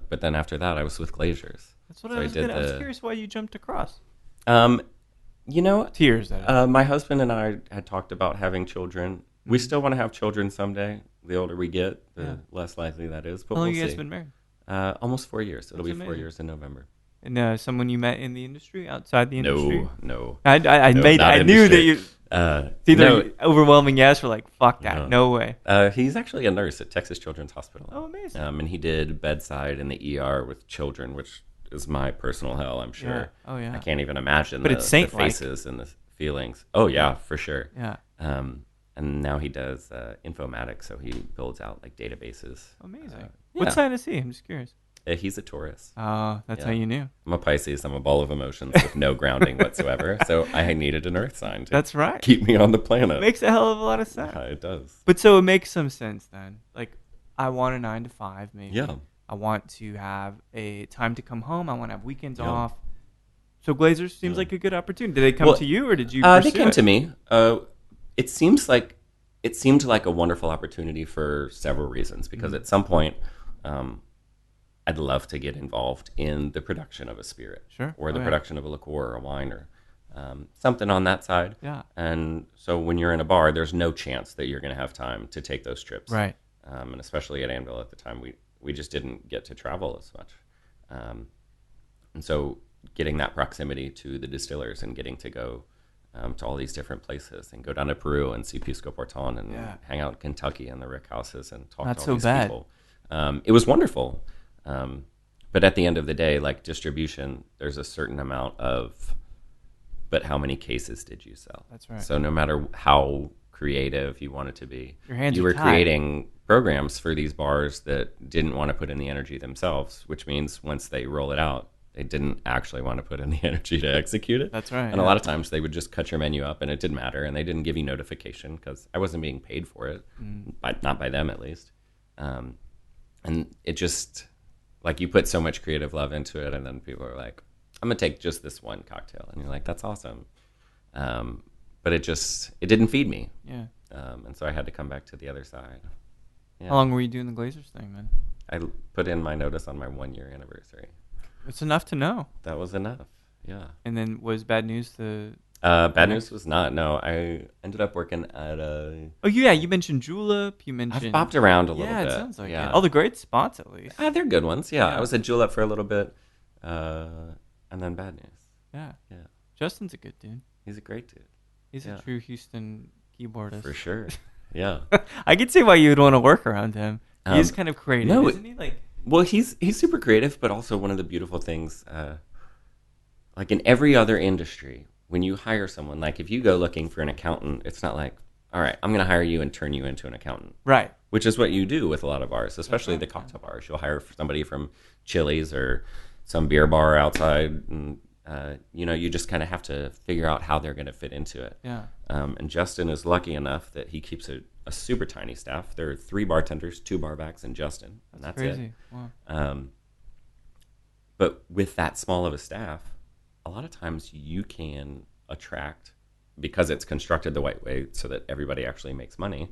But then after that, I was with Glazers. That's what I was curious why you jumped across. Tears. My husband and I had talked about having children. Mm-hmm. We still want to have children someday. The older we get, the less likely that is. But how long we'll you guys see. Been married? Almost 4 years. It'll be 4 amazing. years in November. And someone you met in the industry, outside the industry? No. I knew that you. It's either overwhelming yes or like fuck that. No way. He's actually a nurse at Texas Children's Hospital. Oh, amazing. And he did bedside in the ER with children, which is my personal hell, I'm sure. Yeah. Oh yeah. I can't even imagine the faces and the feelings. Oh yeah, for sure. Yeah. And now he does informatics, so he builds out like databases. Amazing. What sign is he? I'm just curious. He's a Taurus. Oh, that's how you knew. I'm a Pisces. I'm a ball of emotions with no grounding whatsoever. So I needed an Earth sign to keep me on the planet. It makes a hell of a lot of sense. Yeah, it does. But so it makes some sense then. Like, I want a 9 to 5 maybe. Yeah. I want to have a time to come home. I want to have weekends off. So Glazers seems like a good opportunity. Did they come to you or did you pursue They came to me. It seemed like a wonderful opportunity for several reasons because at some point I'd love to get involved in the production of a spirit or the production of a liqueur or a wine or something on that side. Yeah. And so when you're in a bar, there's no chance that you're going to have time to take those trips. Right. And especially at Anvil at the time, we just didn't get to travel as much. And so getting that proximity to the distillers and getting to go to all these different places and go down to Peru and see Pisco Porton and hang out in Kentucky in the rick houses and talk to all these people. It was wonderful. But at the end of the day, like distribution, there's a certain amount of, but how many cases did you sell? That's right. So no matter how creative you wanted to be, you were creating programs for these bars that didn't want to put in the energy themselves, which means once they roll it out, they didn't actually want to put in the energy to execute it. That's right. And a lot of times they would just cut your menu up and it didn't matter. And they didn't give you notification because I wasn't being paid for it, not by them at least. And it just, like you put so much creative love into it and then people are like, I'm going to take just this one cocktail. And you're like, that's awesome. But it didn't feed me. Yeah. And so I had to come back to the other side. Yeah. How long were you doing the Glazers thing then? I put in my notice on my 1 year anniversary. It's enough to know. That was enough. Yeah. And then was bad news the? Bad news was not. No, I ended up working at a. Oh yeah, you mentioned Julep. You mentioned. I've bopped around a little bit. Yeah, it sounds like it. All the great spots at least. They're good ones. Yeah, I was at Julep for a little bit, and then Bad News. Yeah. Justin's a good dude. He's a great dude. He's a true Houston keyboardist. For sure. Yeah. I can see why you would want to work around him. He's kind of creative, isn't he? Well, he's super creative, but also one of the beautiful things. like in every other industry, when you hire someone, like if you go looking for an accountant, it's not like, all right, I'm going to hire you and turn you into an accountant. Right. Which is what you do with a lot of bars, especially the cocktail bars. You'll hire somebody from Chili's or some beer bar outside, and you just kind of have to figure out how they're going to fit into it. Yeah. And Justin is lucky enough that he keeps a super tiny staff. There are 3 bartenders, 2 barbacks, and Justin, and that's crazy. it. Wow. But with that small of a staff, a lot of times you can attract, because it's constructed the right way so that everybody actually makes money,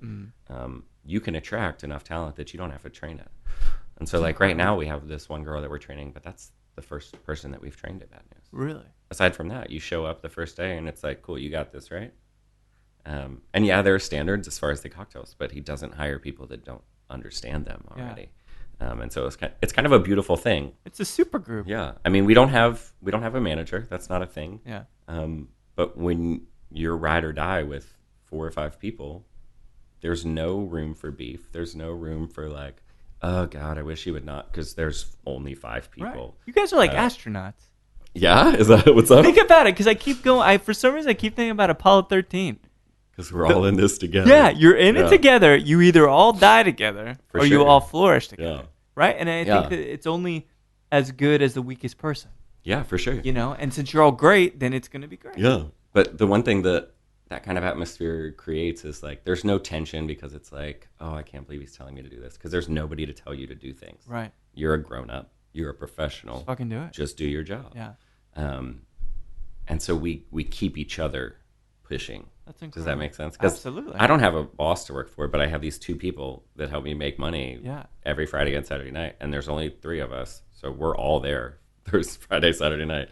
you can attract enough talent that you don't have to train it. And so like right now we have this one girl that we're training, but that's the first person that we've trained at Bad News. Really? Aside from that, you show up the first day and it's like, cool, you got this, right? And yeah, there are standards as far as the cocktails, but he doesn't hire people that don't understand them already. And so it's kind of a beautiful thing. It's a super group. Yeah. I mean, we don't have a manager. That's not a thing. Yeah. But when you're ride or die with 4 or 5 people, there's no room for beef. There's no room for like, oh God, I wish you would not, because there's only 5 people. Right. You guys are like astronauts. Yeah? Is that what's up? Think about it, because I keep going. For some reason, I keep thinking about Apollo 13. Because we're all in this together. Yeah, you're in it together. You either all die together or you all flourish together. Yeah. Right? And I think that it's only as good as the weakest person. Yeah, for sure. And since you're all great, then it's going to be great. Yeah. But the one thing that kind of atmosphere creates is like there's no tension, because it's like, oh, I can't believe he's telling me to do this, because there's nobody to tell you to do things. Right. You're a grown-up. You're a professional. Just fucking do it. Just do your job. Yeah. And so we keep each other pushing. That's incredible. Does that make sense? Absolutely. I don't have a boss to work for, but I have these 2 people that help me make money every Friday and Saturday night, and there's only 3 of us, so we're all there. There's Friday, Saturday night.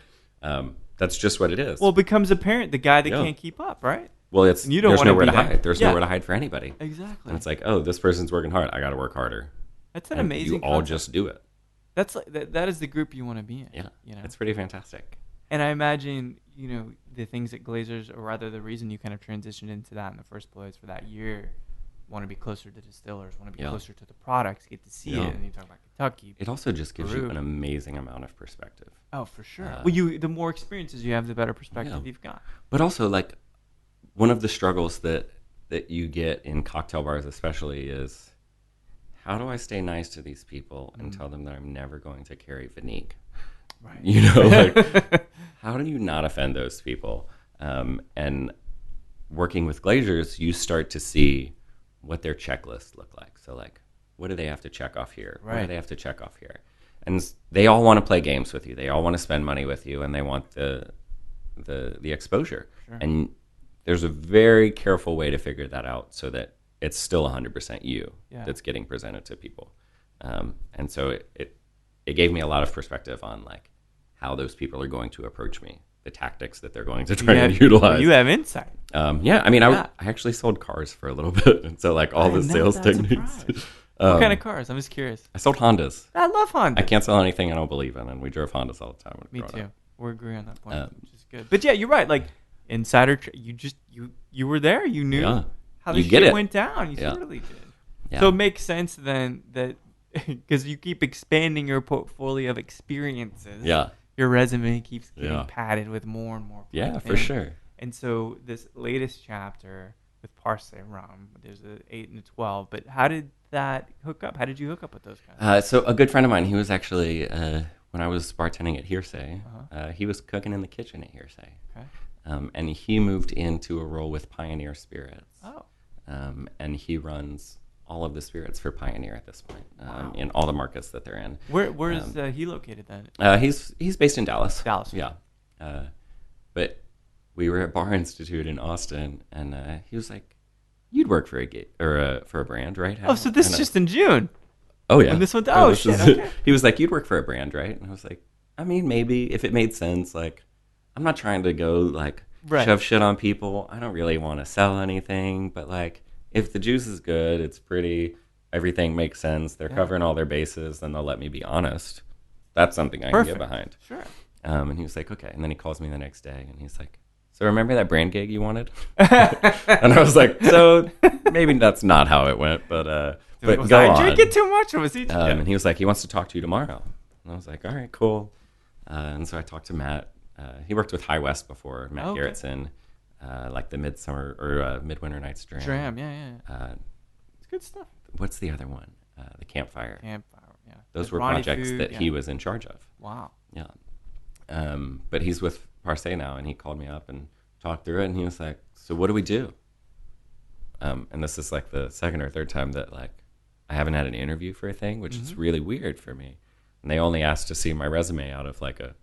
That's just what it is. Well, it becomes apparent the guy that can't keep up, right? Well, you don't there's wanna nowhere be to that. hide. There's nowhere to hide for anybody. Exactly. And it's like, oh, this person's working hard. I got to work harder. That's an and amazing you all concept. just do it. That's like that is the group you want to be in. Yeah. It's pretty fantastic. And I imagine, the things at Glazers, or rather the reason you kind of transitioned into that in the first place for that year, want to be closer to distillers, want to be closer to the products, get to see it. And you talk about Kentucky. It also just gives you an amazing amount of perspective. Oh, for sure. The more experiences you have, the better perspective you've got. But also, like, one of the struggles that you get in cocktail bars especially is, how do I stay nice to these people and tell them that I'm never going to carry Vinique? Right. Like, how do you not offend those people? And working with Glazers, you start to see what their checklists look like. So, like, what do they have to check off here? Right. What do they have to check off here? And they all want to play games with you. They all want to spend money with you, and they want the exposure. Sure. And there's a very careful way to figure that out so that it's still 100% you that's getting presented to people. And so it gave me a lot of perspective on like how those people are going to approach me, the tactics that they're going to try to utilize. You have insight. Yeah, I mean, I actually sold cars for a little bit, and so like all the sales techniques. What kind of cars? I'm just curious. I sold Hondas. I love Hondas. I can't sell anything I don't believe in, and we drove Hondas all the time. Me too. Up. We agree on that point, which is good. But yeah, you're right. Like insider, you were there. You knew how the shit went down. You totally did. Yeah. So it makes sense then that because you keep expanding your portfolio of experiences. Yeah. Your resume keeps getting padded with more and more. Yeah, for sure. And so this latest chapter with Parce rum, there's an 8 and a 12. But how did that hook up? How did you hook up with those guys? So a good friend of mine, he was actually when I was bartending at Hearsay, he was cooking in the kitchen at Hearsay. Okay. And he moved into a role with Pioneer Spirits. Oh. And he runs all of the spirits for Pioneer at this point, in all the markets that they're in. Where is he located then? He's based in Dallas. Dallas. Yeah. But we were at Bar Institute in Austin, and he was like, "You'd work for a brand, right?" Oh, so this is just in June. Oh yeah. When this went. Oh shit. Okay. He was like, "You'd work for a brand, right?" And I was like, "I mean, maybe if it made sense. Like, I'm not trying to go like shove shit on people. I don't really want to sell anything, but like." If the juice is good, it's pretty, everything makes sense, they're covering all their bases, then they'll let me be honest. That's something I can get behind. Sure. And he was like, okay. And then he calls me the next day, and he's like, so remember that brand gig you wanted? And I was like, so maybe that's not how it went, but was go I on. drinking too much, or was he? And he was like, he wants to talk to you tomorrow. And I was like, all right, cool. And so I talked to Matt. He worked with High West before, Matt Oh, okay. Garrettson, like the Midsummer or Midwinter Night's Dram. Yeah. It's good stuff. What's the other one? The Campfire. Campfire, yeah. Those Like were Ronnie projects Food, that yeah. he was in charge of. Wow. Yeah. But he's with Parce now, and he called me up and talked through it, and he was like, "So what do we do?" And this is like the second or third time that like I haven't had an interview for a thing, which is really weird for me. And they only asked to see my resume out of like a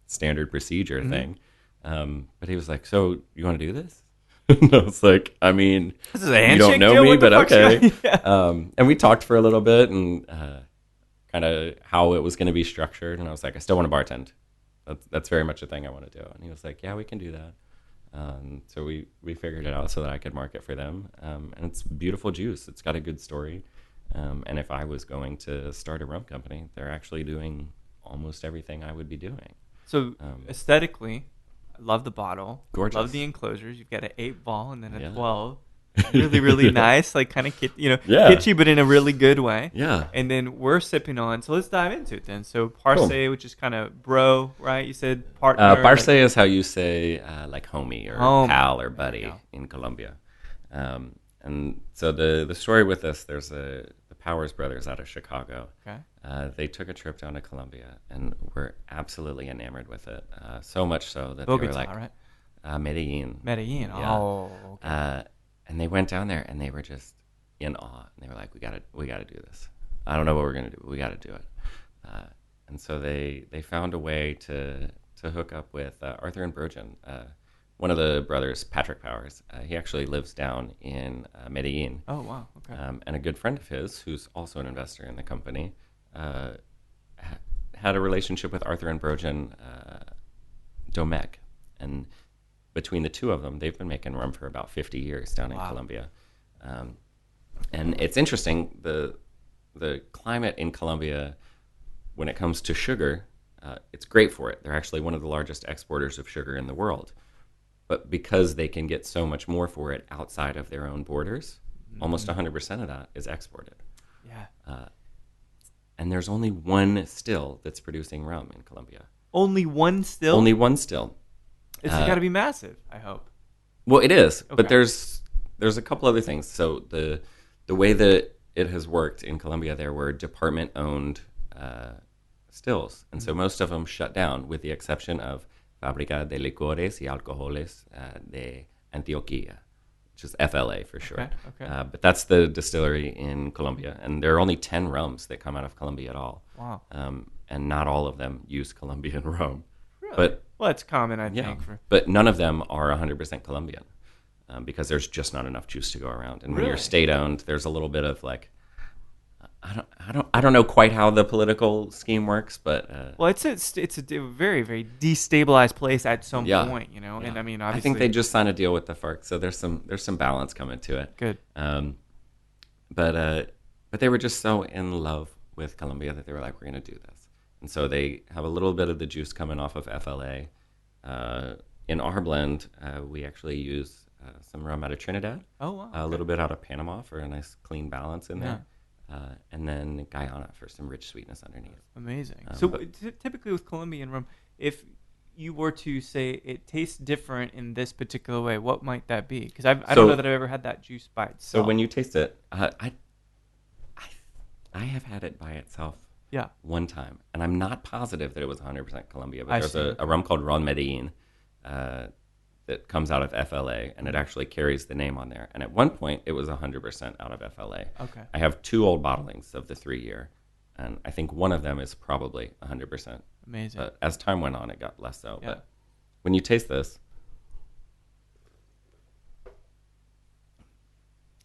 standard procedure thing. But he was like, "So you want to do this?" And I was like, "I mean, This is a you handshake don't know deal? me, What the but fuck's okay." going- Yeah. And we talked for a little bit and kind of how it was going to be structured. And I was like, "I still want to bartend. That's very much a thing I want to do." And he was like, "Yeah, we can do that." So we figured it out so that I could market for them. And it's beautiful juice. It's got a good story. And if I was going to start a rum company, they're actually doing almost everything I would be doing. So aesthetically, I love the bottle. Gorgeous. Love the enclosures. You've got an 8 ball and then a Yeah. 12. Really, really nice. Like kind of Yeah. kitschy, but in a really good way. Yeah. And then we're sipping on. So let's dive into it then. So Parce, which is kind of bro, right? You said partner. Parce is how you say like homie or Homie. pal or There buddy you go. in Colombia. And so the story with this, there's the Powers brothers out of Chicago. Okay. They took a trip down to Colombia and were absolutely enamored with it. So much so that they Bogota, were like, right? Medellin. Medellin. Yeah. Oh, okay. And they went down there and they were just in awe. And they were like, we gotta do this. I don't know what we're gonna do, but we gotta do it. And so they found a way to hook up with Arthur and Brogan, one of the brothers, Patrick Powers. He actually lives down in Medellin. Oh, wow. Okay. And a good friend of his, who's also an investor in the company, had a relationship with Arthur and Brogan Domecq. And between the two of them, they've been making rum for about 50 years down in Colombia. And it's interesting, the climate in Colombia, when it comes to sugar, it's great for it. They're actually one of the largest exporters of sugar in the world. But because they can get so much more for it outside of their own borders, almost 100% of that is exported. Yeah. And there's only one still that's producing rum in Colombia. Only one still? Only one still. It's got to be massive, I hope. Well, it is, Okay. but there's a couple other things. So the way that it has worked in Colombia, there were department-owned stills, and so most of them shut down, with the exception of Fábrica de Licores y Alcoholes de Antioquia, which is FLA for short. Okay. But that's the distillery in Colombia, and there are only 10 rums that come out of Colombia at all. Wow. And not all of them use Colombian rum. Really? But Well, it's common, I yeah, think. but none of them are 100% Colombian because there's just not enough juice to go around. And when you're Really? state-owned, there's a little bit of like, I don't know quite how the political scheme works, but Well, it's a very, very destabilized place at some Yeah. point, you know. yeah. And I mean, I obviously, think they just signed a deal with the FARC, so there's some balance coming to it. good. But they were just so in love with Colombia that they were like, we're going to do this. And so they have a little bit of the juice coming off of FLA. In our blend, we actually use some rum out of Trinidad, Oh, wow. a little bit out of Panama for a nice clean balance in there, and then Guyana for some rich sweetness underneath. Amazing. Um, So but- typically with Colombian rum, if you were to say it tastes different in this particular way, what might that be? Because I don't So- know that I've ever had that juice by itself. So when you taste it, I have had it by itself Yeah. one time, and I'm not positive that it was 100% Colombia, but I there's see. a rum called Ron Medellin that comes out of FLA, and it actually carries the name on there. And at one point, it was 100% out of FLA. Okay. I have 2 old bottlings of the 3-year, and I think one of them is probably 100%. Amazing. But as time went on, it got less so. Yeah. But when you taste this,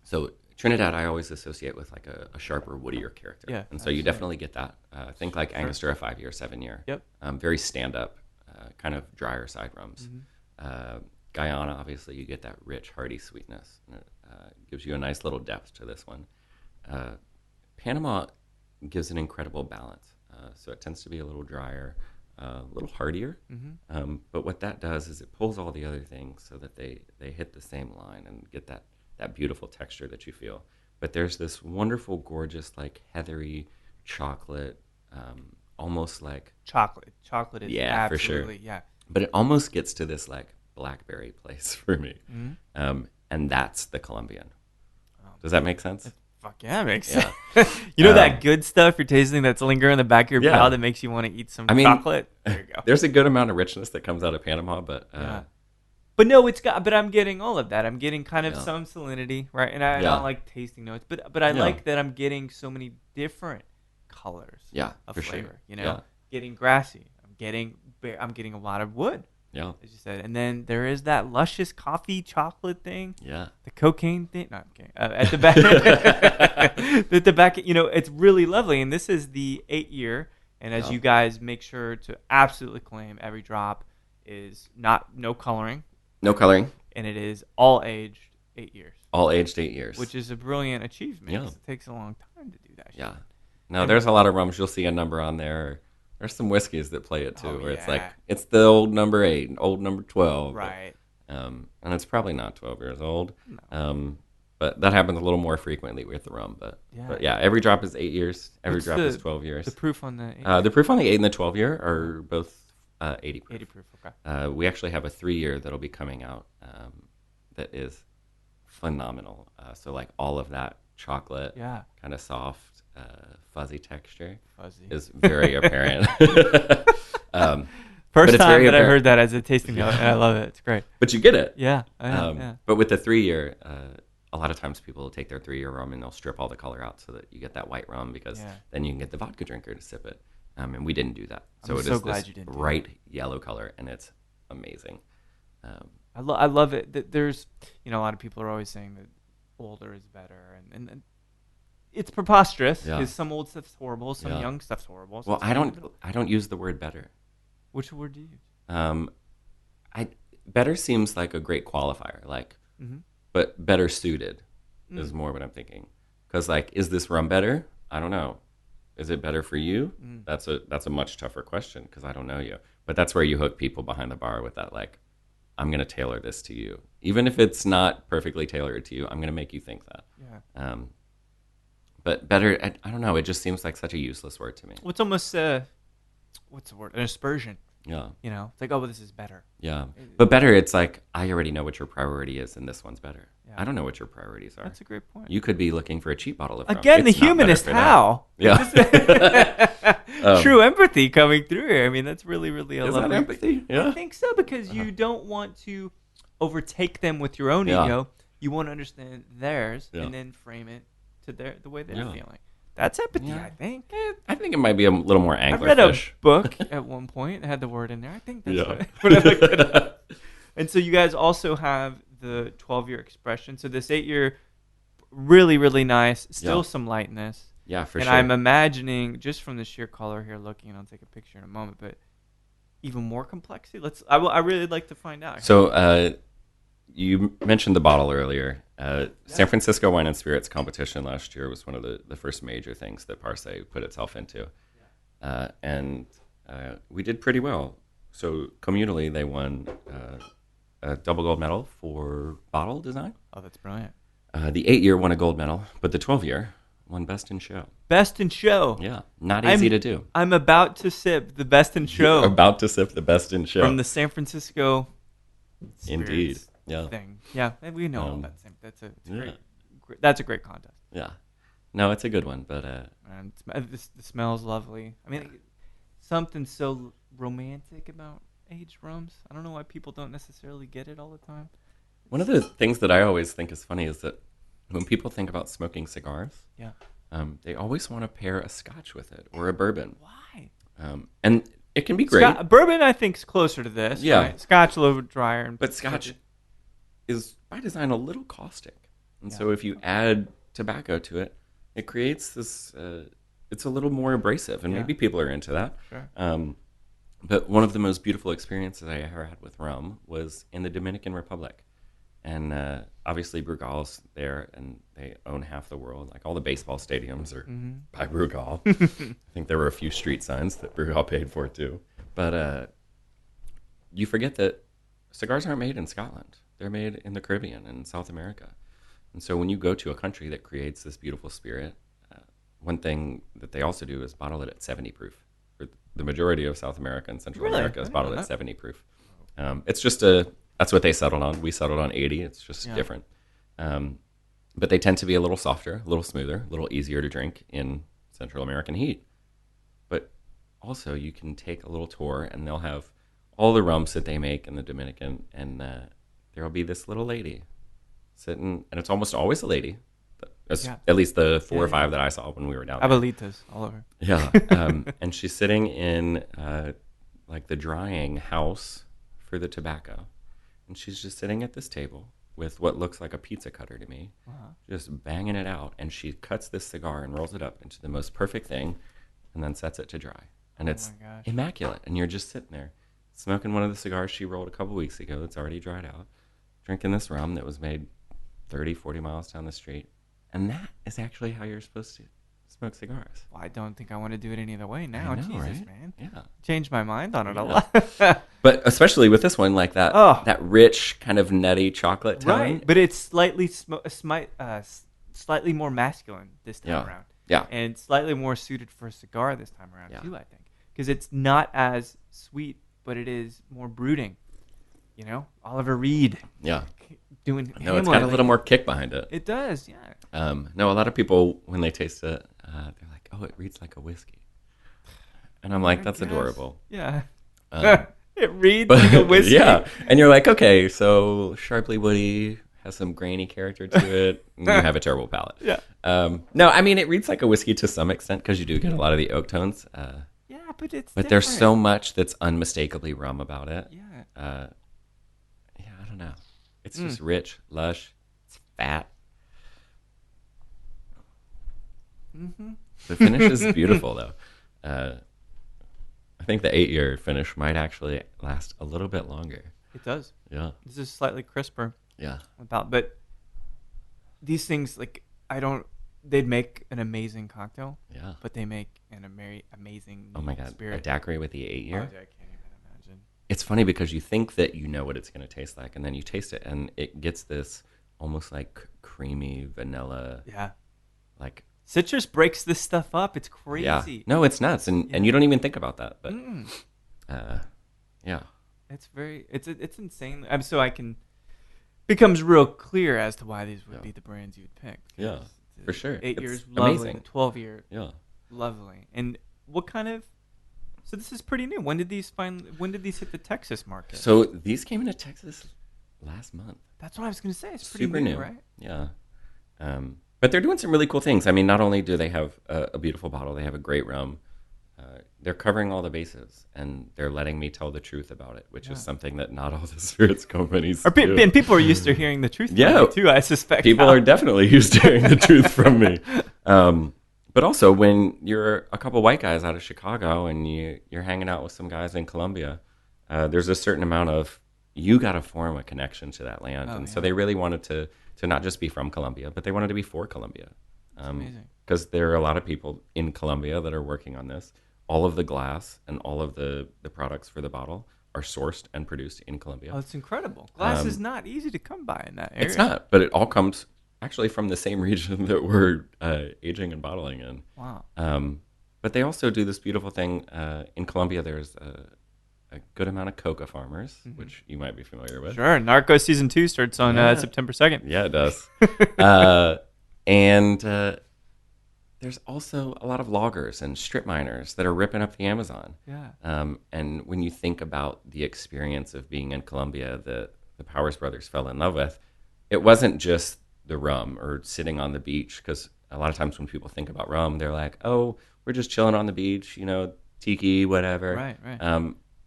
so Trinidad, I always associate with like a sharper, woodier character. Yeah, And so you absolutely. definitely get that. Think like Angostura 5-year, 7-year. Yep. Very stand-up, kind of drier side rums. Guyana, obviously, you get that rich, hearty sweetness. And it gives you a nice little depth to this one. Panama gives an incredible balance. So it tends to be a little drier, a little heartier. But what that does is it pulls all the other things so that they hit the same line and get that beautiful texture that you feel. But there's this wonderful, gorgeous, like heathery chocolate almost like Chocolate. Chocolate is Yeah, for sure. absolutely, yeah. but it almost gets to this like blackberry place for me. Mm-hmm. And that's the Columbian. Does that make sense? Fuck yeah, it makes Yeah. sense. You know that good stuff you're tasting that's lingering in the back of your Yeah. palate that makes you want to eat some I mean, chocolate? There you go. There's a good amount of richness that comes out of Panama, but Yeah. But no, but I'm getting all of that. I'm getting kind of Yeah. some salinity, right? And I Yeah. don't like tasting notes, but I Yeah. like that I'm getting so many different colors yeah, of for flavor. sure. You know, Yeah. getting grassy. I'm getting a lot of wood, Yeah. as you said. And then there is that luscious coffee chocolate thing. Yeah. The cocaine thing. No, I'm kidding. At the back, at the back, it's really lovely. And this is the 8-year. And as Yeah. you guys make sure to absolutely claim, every drop is no coloring, No coloring. and it is all aged 8 years, All aged 8 years. which is a brilliant achievement. Yeah. 'Cause it takes a long time to do that. Yeah. Shit. No, there's a lot of rums. You'll see a number on there. There's some whiskeys that play it too, Oh, where it's like yeah. it's the old number 8, old number 12, Right. and it's probably not 12 years old. No. But that happens a little more frequently with the rum. But Yeah. yeah, every drop is 8 years. Every What's drop is 12 years. The proof on the The proof on the 8 and the 12 year are both 80 proof. 80 proof. Okay. We actually have a 3-year that'll be coming out that is phenomenal. So like all of that chocolate, Yeah. kind of soft, fuzzy texture Fuzzy. is very apparent. First it's time very that I apparent. heard that as a tasting note, and I love it. It's great. But you get it. Yeah. Yeah. But with the 3-year, a lot of times people will take their 3-year rum and they'll strip all the color out so that you get that white rum, because Yeah. then you can get the vodka drinker to sip it. And we didn't do that. So I'm it so is glad this you didn't do that. bright yellow color, and it's amazing. I love it. That there's, a lot of people are always saying that older is better, and it's preposterous Yeah. because some old stuff's horrible, some Yeah. young stuff's horrible. So Well, it's I right in the middle. don't use the word better. Which word do you use? Better seems like a great qualifier, Mm-hmm. but better suited is more what I'm thinking. Because is this rum better? I don't know. Is it better for you? That's a much tougher question because I don't know you. But that's where you hook people behind the bar with that, I'm going to tailor this to you. Even if it's not perfectly tailored to you, I'm going to make you think that. Yeah. But better, I don't know. It just seems like such a useless word to me. Well, it's almost what's the word? An aspersion. Yeah. It's like, oh, well, this is better. Yeah. But better, it's like, I already know what your priority is, and this one's better. Yeah. I don't know what your priorities are. That's a great point. You could be looking for a cheap bottle of rum. Again, the It's not better humanist for that. Hal. Yeah. True empathy coming through here. I mean, that's really, really a Is that lovely. empathy? Yeah. I think so, because you don't want to overtake them with your own Yeah. ego. You want to understand theirs Yeah. and then frame it to the way they're Yeah. feeling. That's empathy, Yeah. I think. I think it might be a little more I read a anglerfish. book at one point that had the word in there. I think that's Yeah. when I looked it up. And so you guys also have the 12-year expression. So this 8-year, really, really nice. Still Yeah. some lightness. Yeah, for And sure. I'm imagining, just from the sheer color here looking, and I'll take a picture in a moment, but even more complexity. I really like to find out. So you mentioned the bottle earlier. San Francisco Wine and Spirits competition last year was one of the first major things that Parce put itself into. And we did pretty well. So communally, they won a double gold medal for bottle design. Oh, that's brilliant. The 8-year won a gold medal, but the 12-year won Best in Show. Best in Show. Yeah, not easy to do. I'm about to sip the Best in Show About to sip the Best in Show. from the San Francisco Indeed. Spirits Yeah. thing. Yeah, and we know all about that's yeah. that's a great contest. Yeah. No, it's a good one, but And the smell's lovely. I mean, something so romantic about aged rums. I don't know why people don't necessarily get it all the time. one of the things that I always think is funny is that when people think about smoking cigars, Yeah. they always want to pair a scotch with it or a bourbon. Why? And it can be great, Bourbon, I think, is closer to this. Yeah. Right? Scotch a little drier. And but scotch is by design a little caustic. And so Yeah. if you add tobacco to it, it creates this, it's a little more abrasive, and Yeah. maybe people are into that. Sure. But one of the most beautiful experiences I ever had with rum was in the Dominican Republic. And obviously Brugal's there, and they own half the world. Like all the baseball stadiums are by Brugal. I think there were a few street signs that Brugal paid for too. But you forget that cigars aren't made in Scotland. They're made in the Caribbean and South America. And so when you go to a country that creates this beautiful spirit, one thing that they also do is bottle it at 70 proof. for the majority of South America and Central Really? America I is didn't bottled know at that. 70 proof. It's just that's what they settled on. We settled on 80. It's just different. But they tend to be a little softer, a little smoother, a little easier to drink in Central American heat. But also, you can take a little tour, and they'll have all the rums that they make in the Dominican, and there will be this little lady sitting, and it's almost always a lady. At least the 4 or 5 that I saw when we were down there. Abuelitas all over. Yeah. And she's sitting in like the drying house for the tobacco. And she's just sitting at this table with what looks like a pizza cutter to me, just banging it out. And she cuts this cigar and rolls it up into the most perfect thing and then sets it to dry. And it's immaculate. And you're just sitting there smoking one of the cigars she rolled a couple weeks ago that's already dried out, drinking this rum that was made 30, 40 miles down the street. And that is actually how you're supposed to smoke cigars. Well, I don't think I want to do it any other way now. I know, Jesus, right? man. Yeah. Changed my mind on it a lot. But especially with this one, like that that rich, kind of nutty chocolate tone. Right. But it's slightly slightly more masculine this time around. Yeah. And slightly more suited for a cigar this time around, too, I think. Because it's not as sweet, but it is more brooding. You know? Oliver Reed. Yeah. Doing No, it's got a little more kick behind it. It does, yeah. No, a lot of people, when they taste it, they're like, oh, it reads like a whiskey. And I'm like, that's adorable. Yeah. It reads like a whiskey. Yeah. And you're like, okay, so sharply woody, has some grainy character to it, and you have a terrible palate. Yeah. No, I mean, it reads like a whiskey to some extent because you do get a lot of the oak tones. Yeah, but it's But there's so much that's unmistakably rum about it. Yeah. I don't know. It's just rich, lush, it's fat. Mm-hmm. The finish is beautiful, though. I think the 8-year finish might actually last a little bit longer. It does. Yeah. This is slightly crisper. Yeah. But these things, like, they'd make an amazing cocktail. Yeah. But they make an amazing Oh my God. spirit. A daiquiri with the 8-year? Oh, I can't even imagine. It's funny because you think that you know what it's going to taste like, and then you taste it, and it gets this almost like creamy vanilla. Yeah. Like citrus breaks this stuff up. It's crazy. Yeah. No, it's nuts, and you don't even think about that. But yeah. It's insane. So I can becomes real clear as to why these would be the brands you'd pick. Yeah, for sure. 8 It's years, lovely. amazing. 12-year, Yeah. lovely. And what kind of? So this is pretty new. When did these hit the Texas market? So these came into Texas last month. That's what I was going to say. It's pretty Super new, right? Yeah. But they're doing some really cool things. I mean, not only do they have a beautiful bottle, they have a great rum. They're covering all the bases, and they're letting me tell the truth about it, which is something that not all the spirits companies do. And people are used to hearing the truth from me, too, I suspect. People are definitely used to hearing the truth from me. But also, when you're a couple white guys out of Chicago and you're hanging out with some guys in Columbia, there's a certain amount of, you got to form a connection to that land. So they really wanted to not just be from Columbia, but they wanted to be for Columbia. Amazing. Because there are a lot of people in Columbia that are working on this. All of the glass and all of the products for the bottle are sourced and produced in Colombia. Oh, it's incredible. Glass is not easy to come by in that area. It's not, but it all comes actually from the same region that we're aging and bottling in. Wow. But they also do this beautiful thing. In Colombia, there's a good amount of coca farmers, which you might be familiar with. Sure. Narcos Season 2 starts on September 2nd. Yeah, it does. And there's also a lot of loggers and strip miners that are ripping up the Amazon. Yeah. And when you think about the experience of being in Colombia that the Powers brothers fell in love with, it wasn't just the rum or sitting on the beach, because a lot of times when people think about rum, they're like, oh, we're just chilling on the beach, tiki, whatever. Right.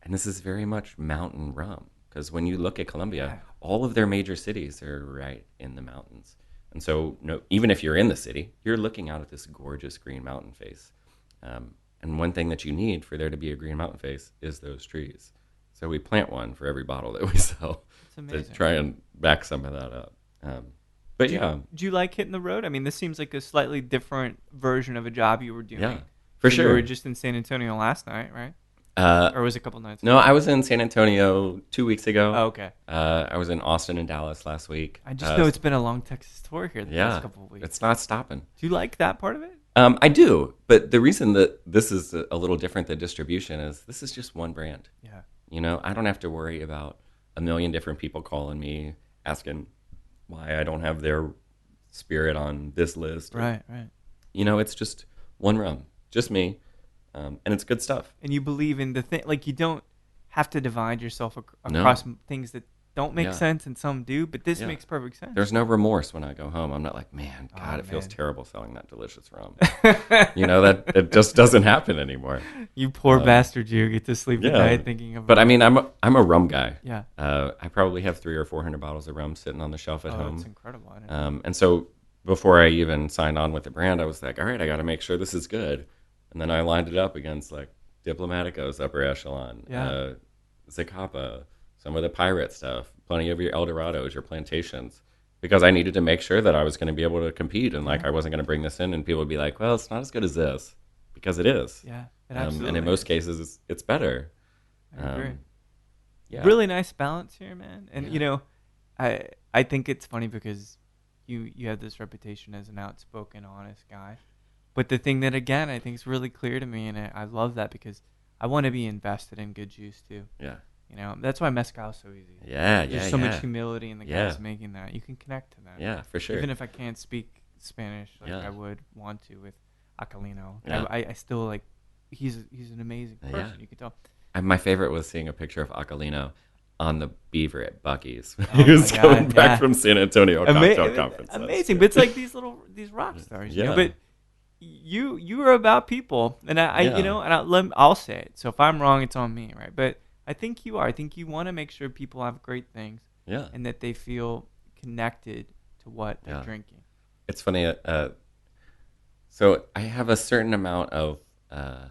And this is very much mountain rum, because when you look at Colombia, all of their major cities are right in the mountains. And so even if you're in the city, you're looking out at this gorgeous green mountain face. And one thing that you need for there to be a green mountain face is those trees. So we plant one for every bottle that we sell to try and back some of that up. Do you like hitting the road? I mean, this seems like a slightly different version of a job you were doing. Yeah, for sure. You were just in San Antonio last night, right? Or was it a couple nights ago? No, I was in San Antonio 2 weeks ago. Oh, okay. I was in Austin and Dallas last week. I just know it's been a long Texas tour here the past couple of weeks. It's not stopping. Do you like that part of it? I do, but the reason that this is a little different than distribution is this is just one brand. Yeah. I don't have to worry about a million different people calling me asking why I don't have their spirit on this list. Right. It's just one rum, just me, and it's good stuff. And you believe in the thing, like you don't have to divide yourself across things that don't make sense, and some do, but this makes perfect sense. There's no remorse when I go home. I'm not like, man, God, it feels terrible selling that delicious rum. That it just doesn't happen anymore. You poor bastard, you get to sleep at night thinking about. But I mean, I'm a rum guy. Yeah. I probably have 300 or 400 bottles of rum sitting on the shelf at home. That's incredible. And so before I even signed on with the brand, I was like, all right, I got to make sure this is good. And then I lined it up against like Diplomatico's upper echelon, Zacapa, some of the pirate stuff, plenty of your Eldorados, your plantations, because I needed to make sure that I was going to be able to compete, and like I wasn't going to bring this in and people would be like, well, it's not as good as this, because it is. Yeah, it absolutely and in most cases, it's better. I agree. Really nice balance here, man. And I think it's funny because you have this reputation as an outspoken, honest guy. But the thing that, again, I think is really clear to me, and I love that because I want to be invested in good juice too. Yeah. That's why mezcal is so easy. There's so much humility in the guys making that. You can connect to that. Yeah, for sure. Even if I can't speak Spanish, I would want to with Acalino. Yeah. I still like. He's an amazing person. Yeah. You can tell. My favorite was seeing a picture of Acalino on the Beaver at Buc-ee's. Oh He was coming back from San Antonio cocktail conference. Amazing, but it's like these rock stars. But you are about people, and I'll say it. So if I'm wrong, it's on me, right? But I think you are. I think you want to make sure people have great things, and that they feel connected to what they're drinking. It's funny. So I have a certain amount of, I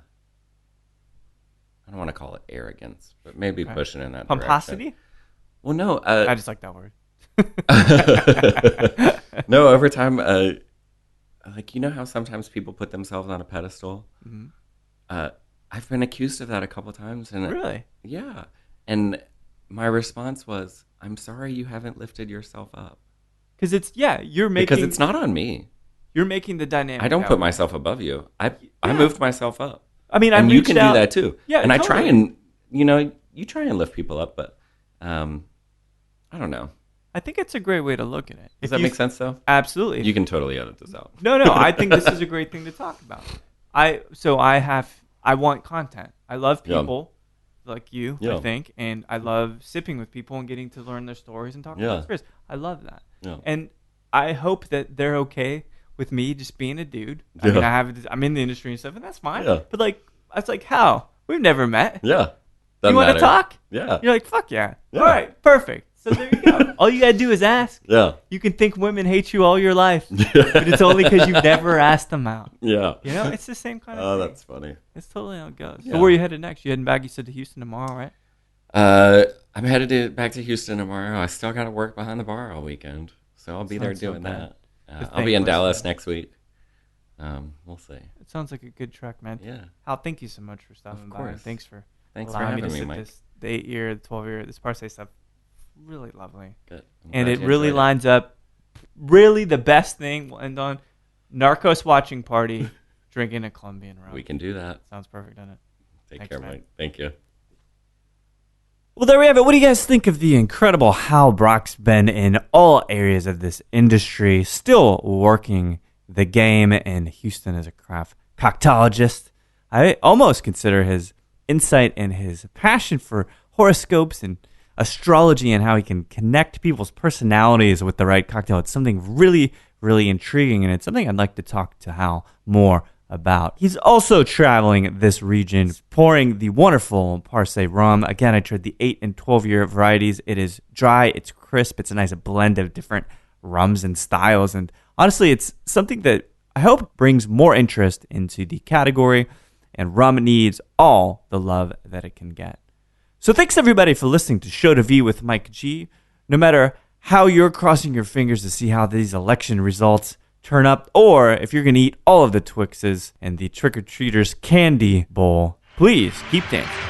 don't want to call it arrogance, but maybe pushing in that pomposity. Direction. Well, no. I just like that word. No, over time, like how sometimes people put themselves on a pedestal. Mm-hmm. I've been accused of that a couple times, and really, yeah. And my response was, "I'm sorry you haven't lifted yourself up." Because because it's not on me. You're making the dynamic. I don't put myself above you. I moved myself up. I mean, and you can do that too. Yeah, and totally. I try and you try and lift people up, but I don't know. I think it's a great way to look at it. Does that make sense, though? Absolutely. You can totally edit this out. No. I think this is a great thing to talk about. I want content. I love people like you, I think, and I love sipping with people and getting to learn their stories and talk about experience. I love that. Yeah. And I hope that they're okay with me just being a dude. I mean, I'm in the industry and stuff, and that's fine. Yeah. But I was like, Hal, we've never met. Yeah. You want to talk? Yeah. You're like, fuck yeah. All right, perfect. So there you go. All you got to do is ask. Yeah. You can think women hate you all your life, but it's only because you've never asked them out. Yeah. It's the same kind of thing. Oh, that's funny. It's totally how it goes. Yeah. So where are you headed next? You heading back, you said, to Houston tomorrow, right? I'm headed back to Houston tomorrow. I still got to work behind the bar all weekend, so I'll be there doing that. I'll be in Dallas next week. We'll see. It sounds like a good trek, man. Yeah. Hal, thank you so much for stopping by. Thanks for having me, Mike. The 8-year, the 12-year, this Parce stuff. Really lovely. Good. And it really lines up. Really, the best thing we'll end on: Narcos watching party, drinking a Columbian rum. We can do that. Sounds perfect, doesn't it? Thanks, care, Mike. Thank you. Well, there we have it. What do you guys think of the incredible Hal Brock's been in all areas of this industry, still working the game in Houston as a craft cocktailologist? I almost consider his insight and his passion for horoscopes and astrology and how he can connect people's personalities with the right cocktail. It's something really, really intriguing, and it's something I'd like to talk to Hal more about. He's also traveling this region, pouring the wonderful Parce rum. Again, I tried the 8 and 12-year varieties. It is dry, it's crisp, it's a nice blend of different rums and styles, and honestly, it's something that I hope brings more interest into the category, and rum needs all the love that it can get. So thanks everybody for listening to Show to V with Mike G. No matter how you're crossing your fingers to see how these election results turn up, or if you're going to eat all of the Twixes and the trick-or-treaters candy bowl, please keep dancing.